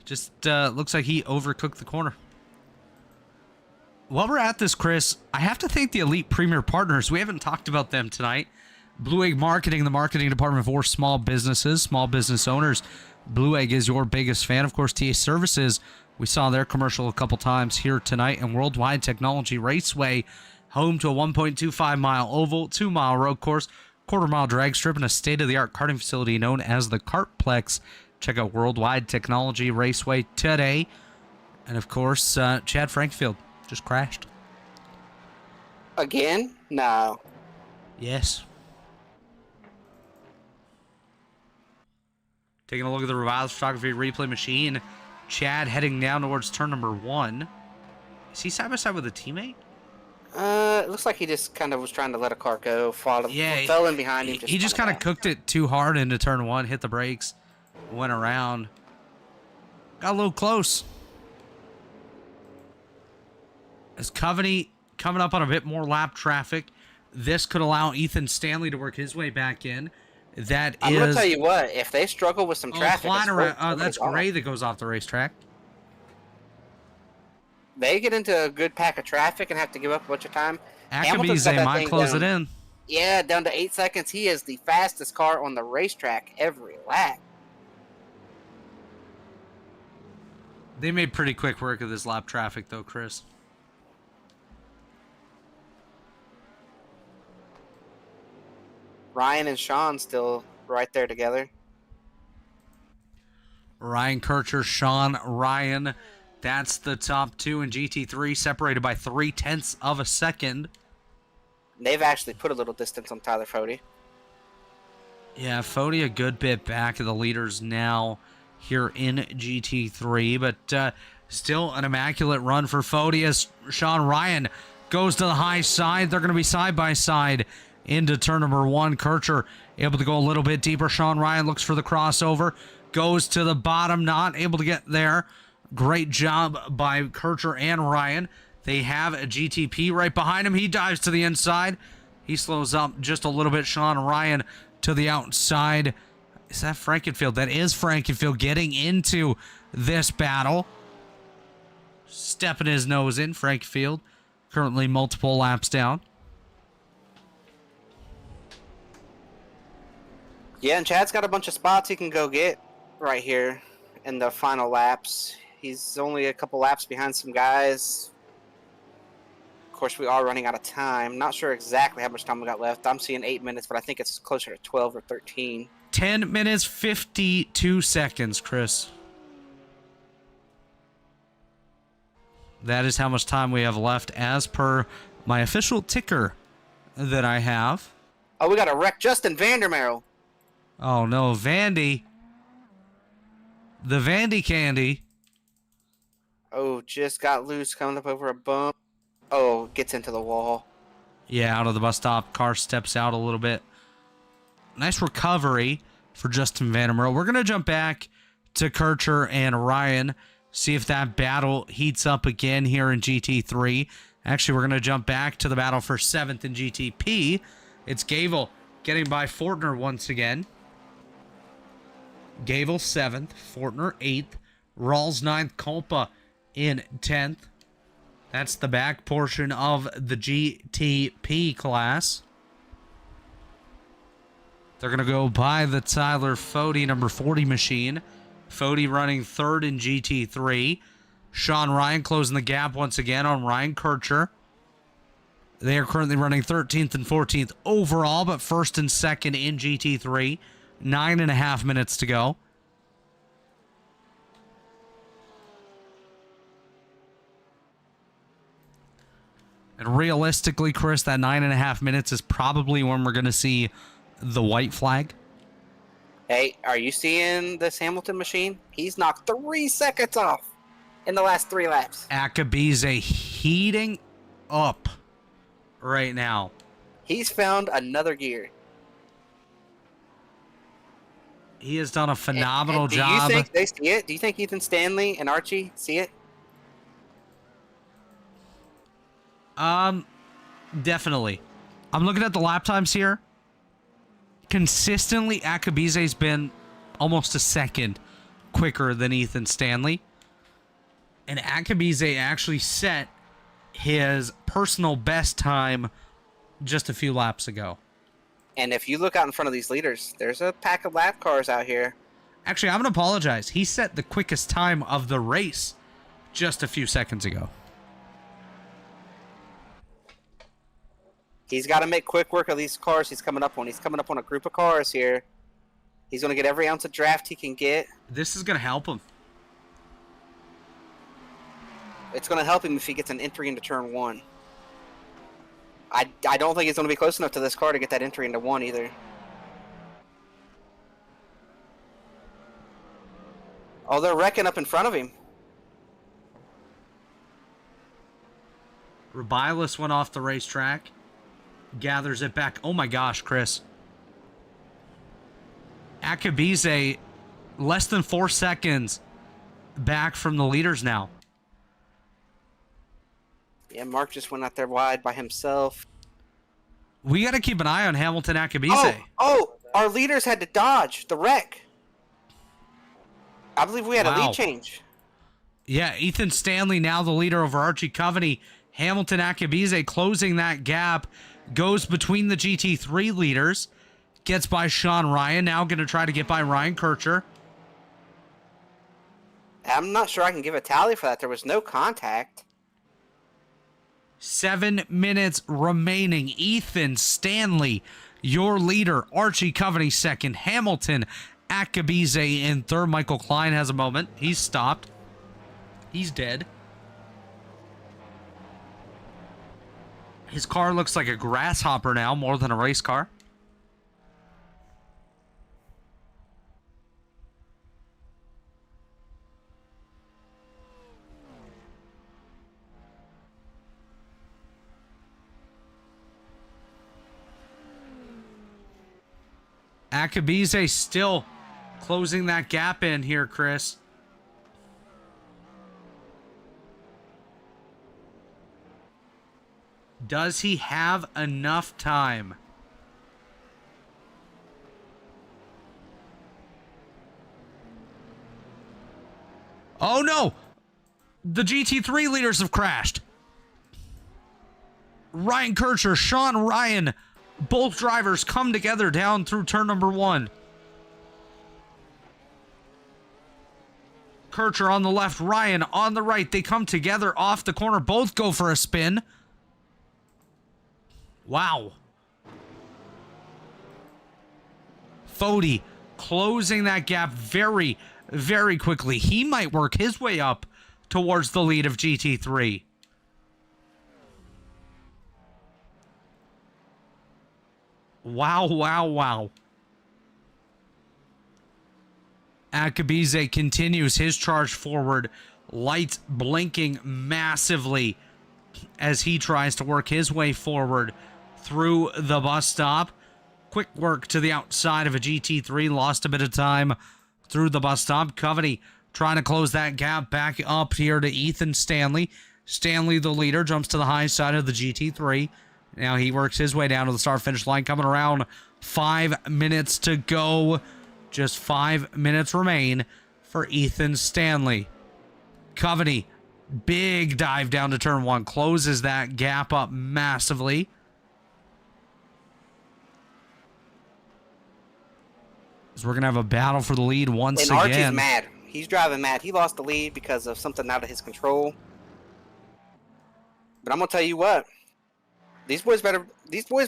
Just looks like he overcooked the corner. While we're at this, Chris, I have to thank the Elite Premier Partners. We haven't talked about them tonight. Blue Egg Marketing, the marketing department for small businesses, small business owners. Blue Egg is your biggest fan. Of course, TA Services, we saw their commercial a couple times here tonight. And Worldwide Technology Raceway, home to a 1.25-mile oval, 2-mile road course, quarter-mile drag strip, and a state-of-the-art karting facility known as the Kartplex. Check out Worldwide Technology Raceway today. And, of course, Chad Frankfield just crashed. Again? No. Yes. Taking a look at the revised photography replay machine. Chad heading down towards turn number 1. Is he side by side with a teammate? It looks like he just kind of was trying to let a car go. Fell in behind him. He just kind of cooked it too hard into turn 1, hit the brakes, went around. Got a little close. As Coveney coming up on a bit more lap traffic, this could allow Ethan Stanley to work his way back in. I'm going to tell you what, if they struggle with some traffic... that's Gray that goes off the racetrack. They get into a good pack of traffic and have to give up a bunch of time. Akabize might close it in. Yeah, down to 8 seconds. He is the fastest car on the racetrack every lap. They made pretty quick work of this lap traffic, though, Chris. Ryan and Sean still right there together. Ryan Kircher, Sean Ryan. That's the top two in GT3, separated by 0.3 of a second. They've actually put a little distance on Tyler Fode. Yeah, Fode a good bit back of the leaders now here in GT3, but still an immaculate run for Fode as Sean Ryan goes to the high side. They're going to be side by side into turn number one. Kircher able to go a little bit deeper. Sean Ryan looks for the crossover, goes to the bottom, not able to get there. Great job by Kircher and Ryan. They have a GTP right behind him. He dives to the inside. He slows up just a little bit. Sean Ryan to the outside. Is that Frankenfield? That is Frankenfield getting into this battle. Stepping his nose in. Frankenfield currently multiple laps down. Yeah, and Chad's got a bunch of spots he can go get right here in the final laps. He's only a couple laps behind some guys. Of course, we are running out of time. Not sure exactly how much time we got left. I'm seeing 8 minutes, but I think it's closer to 12 or 13. 10 minutes, 52 seconds, Chris. That is how much time we have left as per my official ticker that I have. Oh, we got to wreck Justin Vandermeer. Oh, no. Vandy. The Vandy candy. Oh, just got loose coming up over a bump. Oh, gets into the wall. Yeah, out of the bus stop. Car steps out a little bit. Nice recovery for Justin Vandermeer. We're going to jump back to Kircher and Ryan. See if that battle heats up again here in GT3. Actually, we're going to jump back to the battle for 7th in GTP. It's Gavel getting by Fortner once again. Gavel 7th, Fortner 8th, Rawls 9th, Culpa in 10th. That's the back portion of the GTP class. They're going to go by the Tyler Fode number 40 machine. Fode running 3rd in GT3. Sean Ryan closing the gap once again on Ryan Kircher. They are currently running 13th and 14th overall, but 1st and 2nd in GT3. 9.5 minutes to go. And realistically, Chris, that 9.5 minutes is probably when we're going to see the white flag. Hey, are you seeing this Hamilton machine? He's knocked 3 seconds off in the last 3 laps. Akabize heating up right now. He's found another gear. He has done a phenomenal and job. Do you think they see it? Do you think Ethan Stanley and Archie see it? Definitely. I'm looking at the lap times here. Consistently, Akabize's been almost a second quicker than Ethan Stanley. And Akabize actually set his personal best time just a few laps ago. And if you look out in front of these leaders, there's a pack of lap cars out here. Actually, I'm going to apologize. He set the quickest time of the race just a few seconds ago. He's got to make quick work of these cars he's coming up on. He's coming up on a group of cars here. He's going to get every ounce of draft he can get. This is going to help him. It's going to help him if he gets an entry into turn 1. I don't think he's going to be close enough to this car to get that entry into 1 either. Oh, they're wrecking up in front of him. Rubilis went off the racetrack. Gathers it back. Oh my gosh, Chris. Akabize, less than 4 seconds back from the leaders now. Yeah, Mark just went out there wide by himself. We got to keep an eye on Hamilton Akabize. Oh, our leaders had to dodge the wreck. I believe we had a lead change. Yeah, Ethan Stanley now the leader over Archie Coveney. Hamilton Akabize closing that gap. Goes between the GT3 leaders. Gets by Sean Ryan. Now going to try to get by Ryan Kircher. I'm not sure I can give a tally for that. There was no contact. 7 minutes remaining. Ethan Stanley Your leader, Archie Coveney, second. Hamilton Akabize in third. Michael Klein has a moment. He's stopped. He's dead. His car looks like a grasshopper now, more than a race car. Akabize still closing that gap in here, Chris. Does he have enough time? Oh no! The GT3 leaders have crashed. Ryan Kircher, Sean Ryan, both drivers come together down through turn number 1. Kircher on the left, Ryan on the right. They come together off the corner. Both go for a spin. Wow. Fody closing that gap very, very quickly. He might work his way up towards the lead of GT3. Wow, wow, wow. Akabize continues his charge forward. Lights blinking massively as he tries to work his way forward through the bus stop. Quick work to the outside of a GT3. Lost a bit of time through the bus stop. Coveney trying to close that gap back up here to Ethan Stanley. Stanley, the leader, jumps to the high side of the GT3. Now he works his way down to the start-finish line. Coming around. 5 minutes to go. Just 5 minutes remain for Ethan Stanley. Coveney, big dive down to turn 1. Closes that gap up massively. So we're going to have a battle for the lead once again. And Archie's mad. He's driving mad. He lost the lead because of something out of his control. But I'm going to tell you what. These boys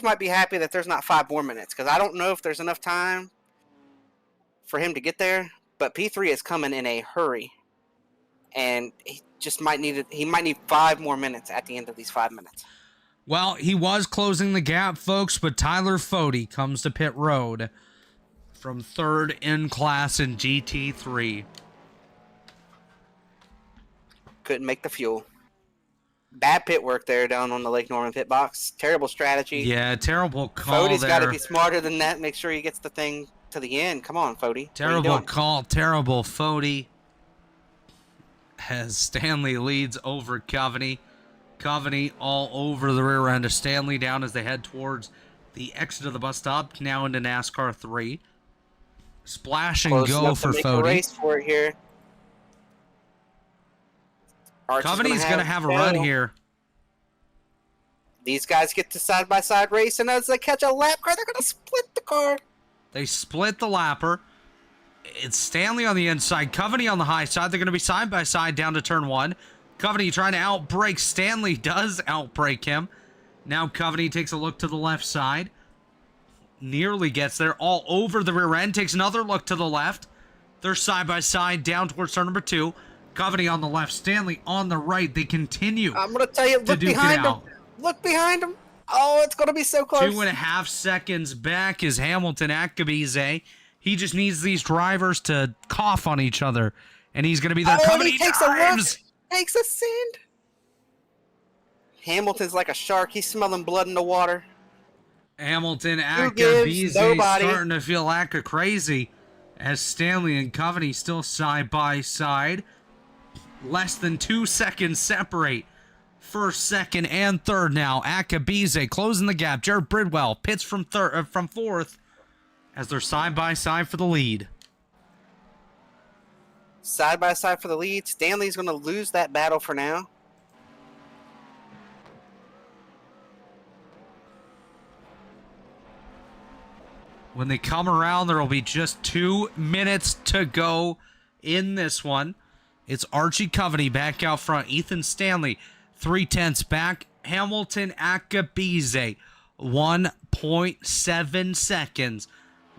might be happy that there's not 5 more minutes, because I don't know if there's enough time for him to get there. But P3 is coming in a hurry, and he just might need 5 more minutes at the end of these 5 minutes. Well, he was closing the gap, folks, but Tyler Fody comes to pit road from 3rd in class in GT3. Couldn't make the fuel. Bad pit work there down on the Lake Norman pit box. Terrible strategy. Yeah, terrible call Fody's there. got to be smarter than that. Make sure he gets the thing to the end. Come on, Fody. Terrible call. Terrible Fody. As Stanley leads over Coveney. Coveney all over the rear end of Stanley down as they head towards the exit of the bus stop. Now into NASCAR 3. Splash and go for Fody. Race for it here. Coveney's going to have a run here. These guys get to side-by-side race, and as they catch a lap car, they're going to split the car. They split the lapper. It's Stanley on the inside, Coveney on the high side. They're going to be side-by-side down to turn 1. Coveney trying to outbrake. Stanley does outbrake him. Now Coveney takes a look to the left side. Nearly gets there, all over the rear end. Takes another look to the left. They're side-by-side down towards turn number 2. Coveney on the left, Stanley on the right. They continue. I'm going to tell you, look behind him. Look behind him. Oh, it's going to be so close. 2.5 seconds back is Hamilton Akabize. He just needs these drivers to cough on each other, and he's going to be there. Coveney takes drives. Takes a send. Hamilton's like a shark. He's smelling blood in the water. Hamilton Akabize starting to feel Aka crazy as Stanley and Coveney still side by side. Less than 2 seconds separate first, second, and third now. Akabize closing the gap. Jared Bridwell pits from 4th as they're side by side for the lead. Side by side for the lead. Stanley's going to lose that battle for now. When they come around, there will be just 2 minutes to go in this one. It's Archie Coveney back out front. Ethan Stanley, 0.3 back. Hamilton Akabize, 1 0.7 seconds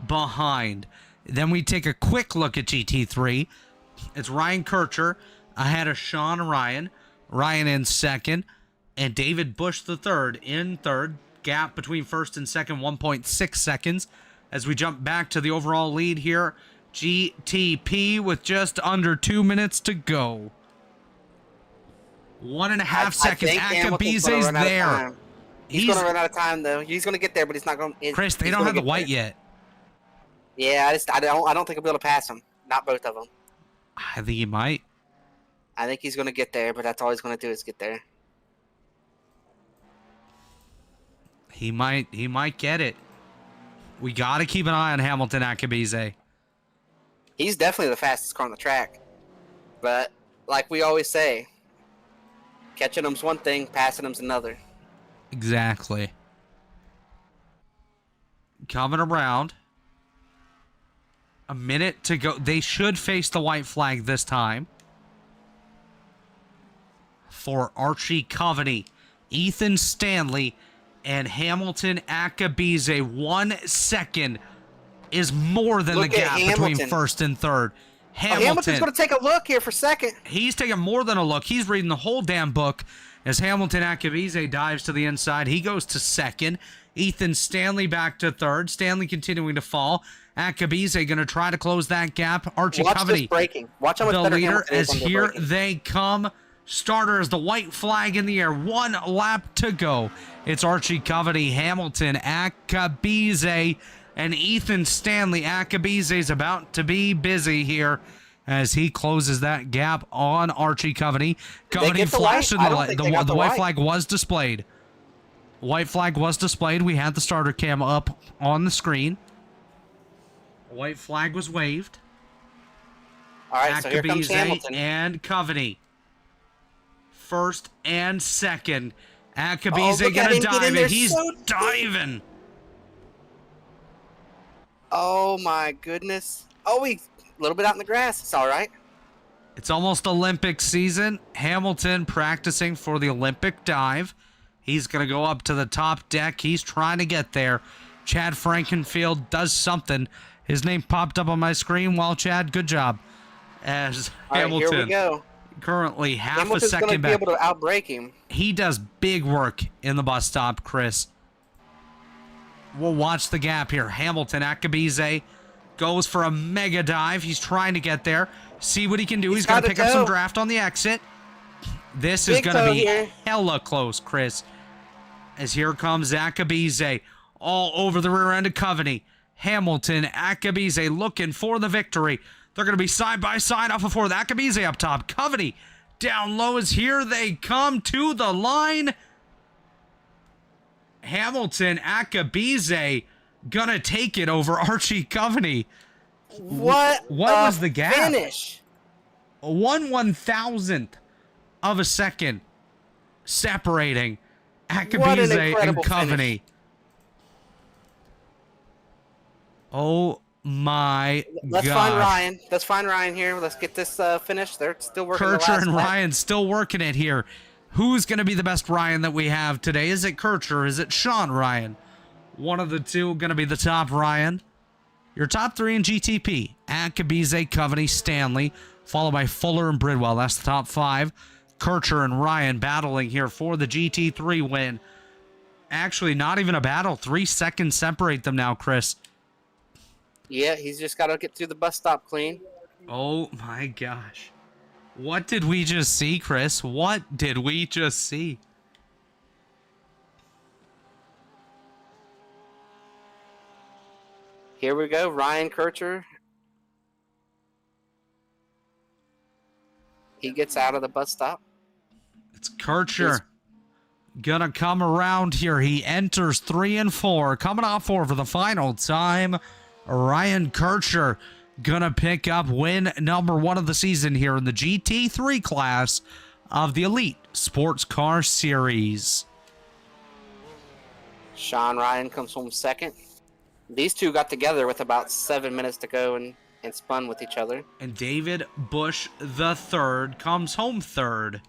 behind. Then we take a quick look at GT3. It's Ryan Kircher ahead of Sean Ryan. Ryan in second. And David Bush the third in third. Gap between first and second, 1.6 seconds. As we jump back to the overall lead here, GTP with just under 2 minutes to go. 1.5 seconds. Akabize's there. He's going to run out of time, though. He's going to get there, but he's not going to. Chris, they don't have the white yet. Yeah, I don't think he'll be able to pass him. Not both of them. I think he might. I think he's going to get there, but that's all he's going to do is get there. He might get it. We got to keep an eye on Hamilton Akabize. He's definitely the fastest car on the track. But like we always say, catching him's one thing, passing him's another. Exactly. Coming around. A minute to go. They should face the white flag this time. For Archie Coveney, Ethan Stanley, and Hamilton Akabize. 1 second is more than the gap between first and third. Hamilton's going to take a look here for second. He's taking more than a look. He's reading the whole damn book as Hamilton Akabize dives to the inside. He goes to second. Ethan Stanley back to third. Stanley continuing to fall. Akabize going to try to close that gap. Archie Coveney, braking. Watch how much the better leader, Hamilton is as here they come. Starter is the white flag in the air. 1 lap to go. It's Archie Coveney, Hamilton Akabize, and Ethan Stanley. Akabize's about to be busy here as he closes that gap on Archie Coveney. Coveney flashing the white flag was displayed. White flag was displayed. We had the starter cam up on the screen. White flag was waved. All right, so here comes Hamilton and Coveney. First and second. Akabize gonna dive, and he's diving. Oh my goodness. Oh, he's a little bit out in the grass. It's all right. It's almost Olympic season. Hamilton practicing for the Olympic dive. He's gonna go up to the top deck. He's trying to get there. Chad Frankenfield does something. His name popped up on my screen. Well, Chad, good job. As Hamilton. Here we go. Currently half Hamilton's a second gonna back. be able to outbrake him. He does big work in the bus stop, Chris. We'll watch the gap here. Hamilton Akabize goes for a mega dive. He's trying to get there. See what he can do. He's going to pick up some draft on the exit. This is going to be hella close, Chris. As here comes Akabize all over the rear end of Coveney. Hamilton Akabize looking for the victory. They're going to be side by side off of fourth. Akabize up top. Coveney down low as here they come to the line. Hamilton Akabize gonna take it over Archie Coveney. What was the gap? Finish. 1/1000th of a second separating Akabize and Coveney. Finish. Oh my God. Let's find Ryan here. Let's get this finished. They're still working. Kircher and Ryan still working it here. Who's going to be the best Ryan that we have today? Is it Kircher? Is it Sean Ryan? One of the two going to be the top Ryan. Your top three in GTP. Akabize, Coveney, Stanley, followed by Fuller and Bridwell. That's the top five. Kircher and Ryan battling here for the GT3 win. Actually, not even a battle. 3 seconds separate them now, Chris. Yeah, he's just got to get through the bus stop clean. Oh my gosh. What did we just see, Chris? What did we just see? Here we go, Ryan Kircher. He gets out of the bus stop. It's Kircher. Gonna come around here. He enters 3 and 4. Coming off 4 for the final time. Ryan Kircher gonna pick up win number 1 of the season here in the GT3 class of the Elite Sports Car Series. Sean Ryan comes home second. These two got together with about 7 minutes to go and spun with each other. And David Bush the third comes home third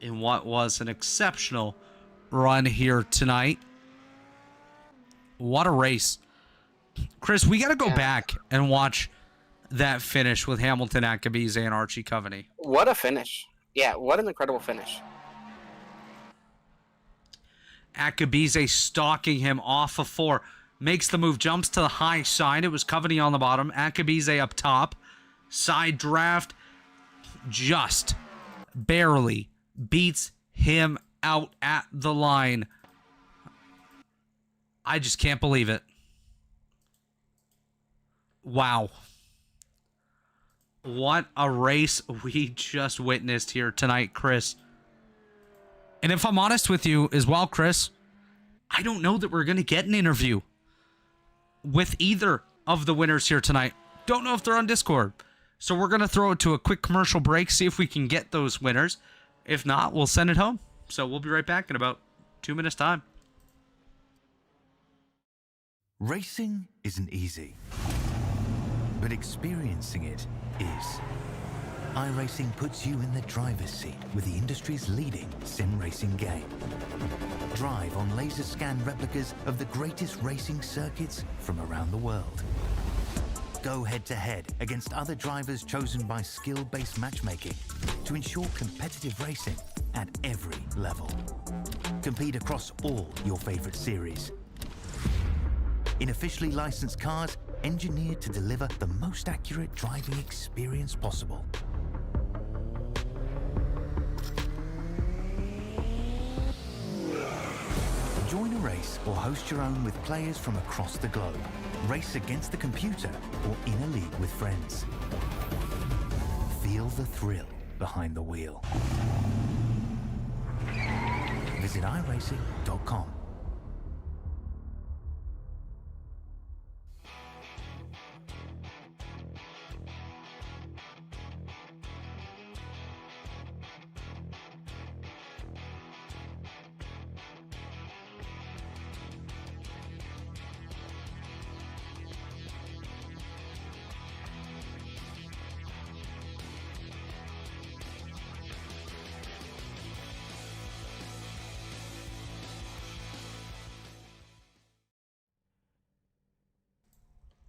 in what was an exceptional run here tonight. What a race. Chris, we got to go Yeah. back and watch that finish with Hamilton, Akabize, and Archie Coveney. What a finish. Yeah, what an incredible finish. Akabize stalking him off of 4. Makes the move, jumps to the high side. It was Coveney on the bottom. Akabize up top. Side draft. Just barely beats him out at the line. I just can't believe it. Wow. What a race we just witnessed here tonight, Chris. And if I'm honest with you as well, Chris, I don't know that we're going to get an interview with either of the winners here tonight. Don't know if they're on Discord. So we're going to throw it to a quick commercial break, see if we can get those winners. If not, we'll send it home. So we'll be right back in about 2 minutes' time. Racing isn't easy, but experiencing it is. iRacing puts you in the driver's seat with the industry's leading sim racing game. Drive on laser scan replicas of the greatest racing circuits from around the world. Go head-to-head against other drivers chosen by skill-based matchmaking to ensure competitive racing at every level. Compete across all your favorite series. In officially licensed cars, engineered to deliver the most accurate driving experience possible. Join a race or host your own with players from across the globe. Race against the computer or in a league with friends. Feel the thrill behind the wheel. Visit iRacing.com.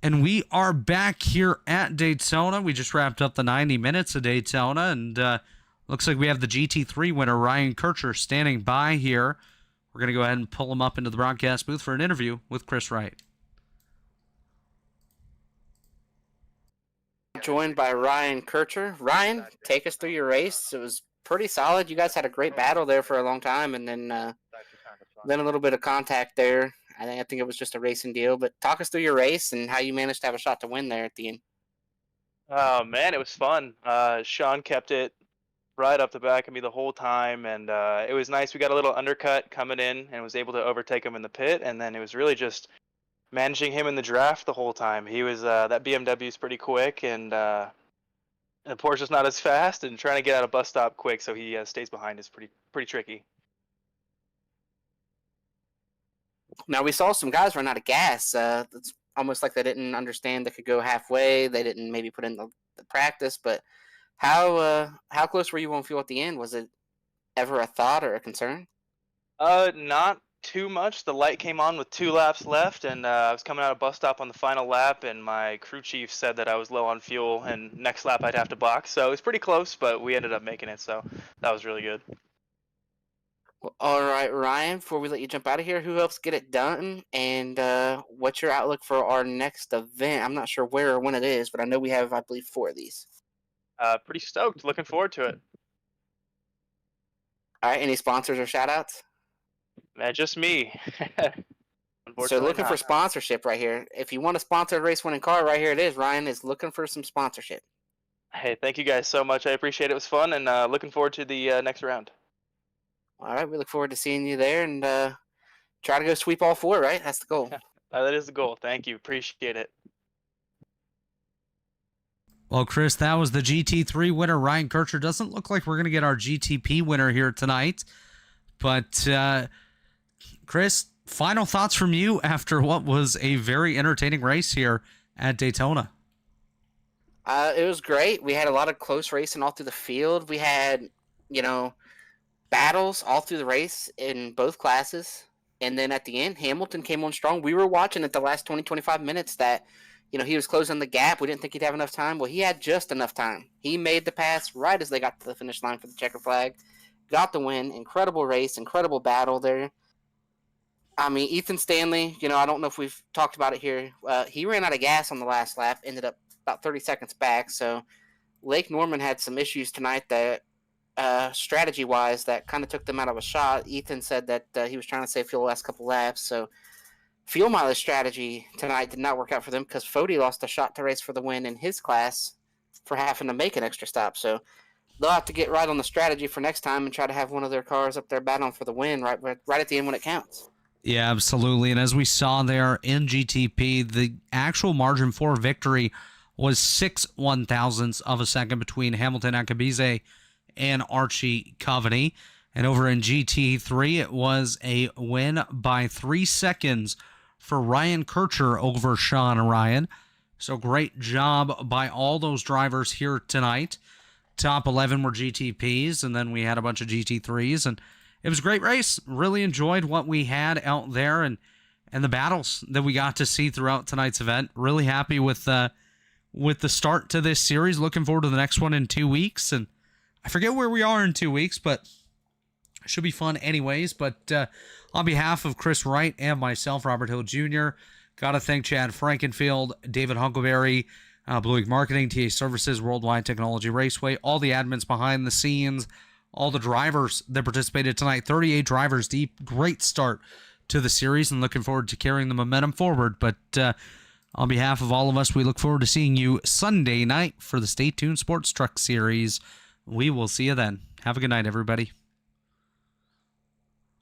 And we are back here at Daytona. We just wrapped up the 90 minutes of Daytona, and looks like we have the GT3 winner, Ryan Kircher, standing by here. We're going to go ahead and pull him up into the broadcast booth for an interview with Chris Wright. Joined by Ryan Kircher. Ryan, take us through your race. It was pretty solid. You guys had a great battle there for a long time, and then a little bit of contact there. I think it was just a racing deal, but talk us through your race and how you managed to have a shot to win there at the end. Oh man, it was fun. Sean kept it right up the back of me the whole time, and it was nice. We got a little undercut coming in and was able to overtake him in the pit, and then it was really just managing him in the draft the whole time. He was that BMW is pretty quick, and the Porsche's not as fast, and trying to get out of bus stop quick so he stays behind is pretty tricky. Now, we saw some guys run out of gas. It's almost like they didn't understand they could go halfway. They didn't maybe put in the practice. But how close were you on fuel at the end? Was it ever a thought or a concern? Not too much. The light came on with 2 laps left, and I was coming out of bus stop on the final lap, and my crew chief said that I was low on fuel, and next lap I'd have to box. So it was pretty close, but we ended up making it, so that was really good. Well, all right, Ryan, before we let you jump out of here, who helps get it done? And what's your outlook for our next event? I'm not sure where or when it is, but I know we have, I believe, 4 of these. Pretty stoked. Looking forward to it. All right, any sponsors or shout-outs? Just me. So looking for sponsorship right here. If you want to sponsor a race-winning car, right here it is. Ryan is looking for some sponsorship. Hey, thank you guys so much. I appreciate it. It was fun, and looking forward to the next round. All right, we look forward to seeing you there, and try to go sweep all 4, right? That's the goal. That is the goal. Thank you. Appreciate it. Well, Chris, that was the GT3 winner, Ryan Kircher. Doesn't look like we're going to get our GTP winner here tonight. But, Chris, final thoughts from you after what was a very entertaining race here at Daytona? It was great. We had a lot of close racing all through the field. We had, battles all through the race in both classes. And then at the end, Hamilton came on strong. We were watching at the last 20, 25 minutes that, he was closing the gap. We didn't think he'd have enough time. Well, he had just enough time. He made the pass right as they got to the finish line for the checker flag. Got the win. Incredible race, incredible battle there. I mean, Ethan Stanley, I don't know if we've talked about it here. He ran out of gas on the last lap, ended up about 30 seconds back. So Lake Norman had some issues tonight that strategy-wise that kind of took them out of a shot. Ethan said that he was trying to save fuel the last couple laps. So fuel mileage strategy tonight did not work out for them because Fody lost a shot to race for the win in his class for having to make an extra stop. So they'll have to get right on the strategy for next time and try to have one of their cars up there battling for the win right at the end when it counts. Yeah, absolutely. And as we saw there in GTP, the actual margin for victory was 6/1000ths of a second between Hamilton Akabize and Archie Coveney. And over in GT3, it was a win by 3 seconds for Ryan Kircher over Sean Ryan. So great job by all those drivers here tonight. Top 11 were GTPs, and then we had a bunch of GT3s, and it was a great race. Really enjoyed what we had out there and the battles that we got to see throughout tonight's event. Really happy with the start to this series. Looking forward to the next one in 2 weeks. And I forget where we are in 2 weeks, but it should be fun anyways. But on behalf of Chris Wright and myself, Robert Hill Jr., got to thank Chad Frankenfield, David Hunkleberry, Blue Week Marketing, TA Services, Worldwide Technology Raceway, all the admins behind the scenes, all the drivers that participated tonight, 38 drivers deep. Great start to the series and looking forward to carrying the momentum forward. But on behalf of all of us, we look forward to seeing you Sunday night for the Stay Tuned Sports Truck Series. We will see you then. Have a good night, everybody.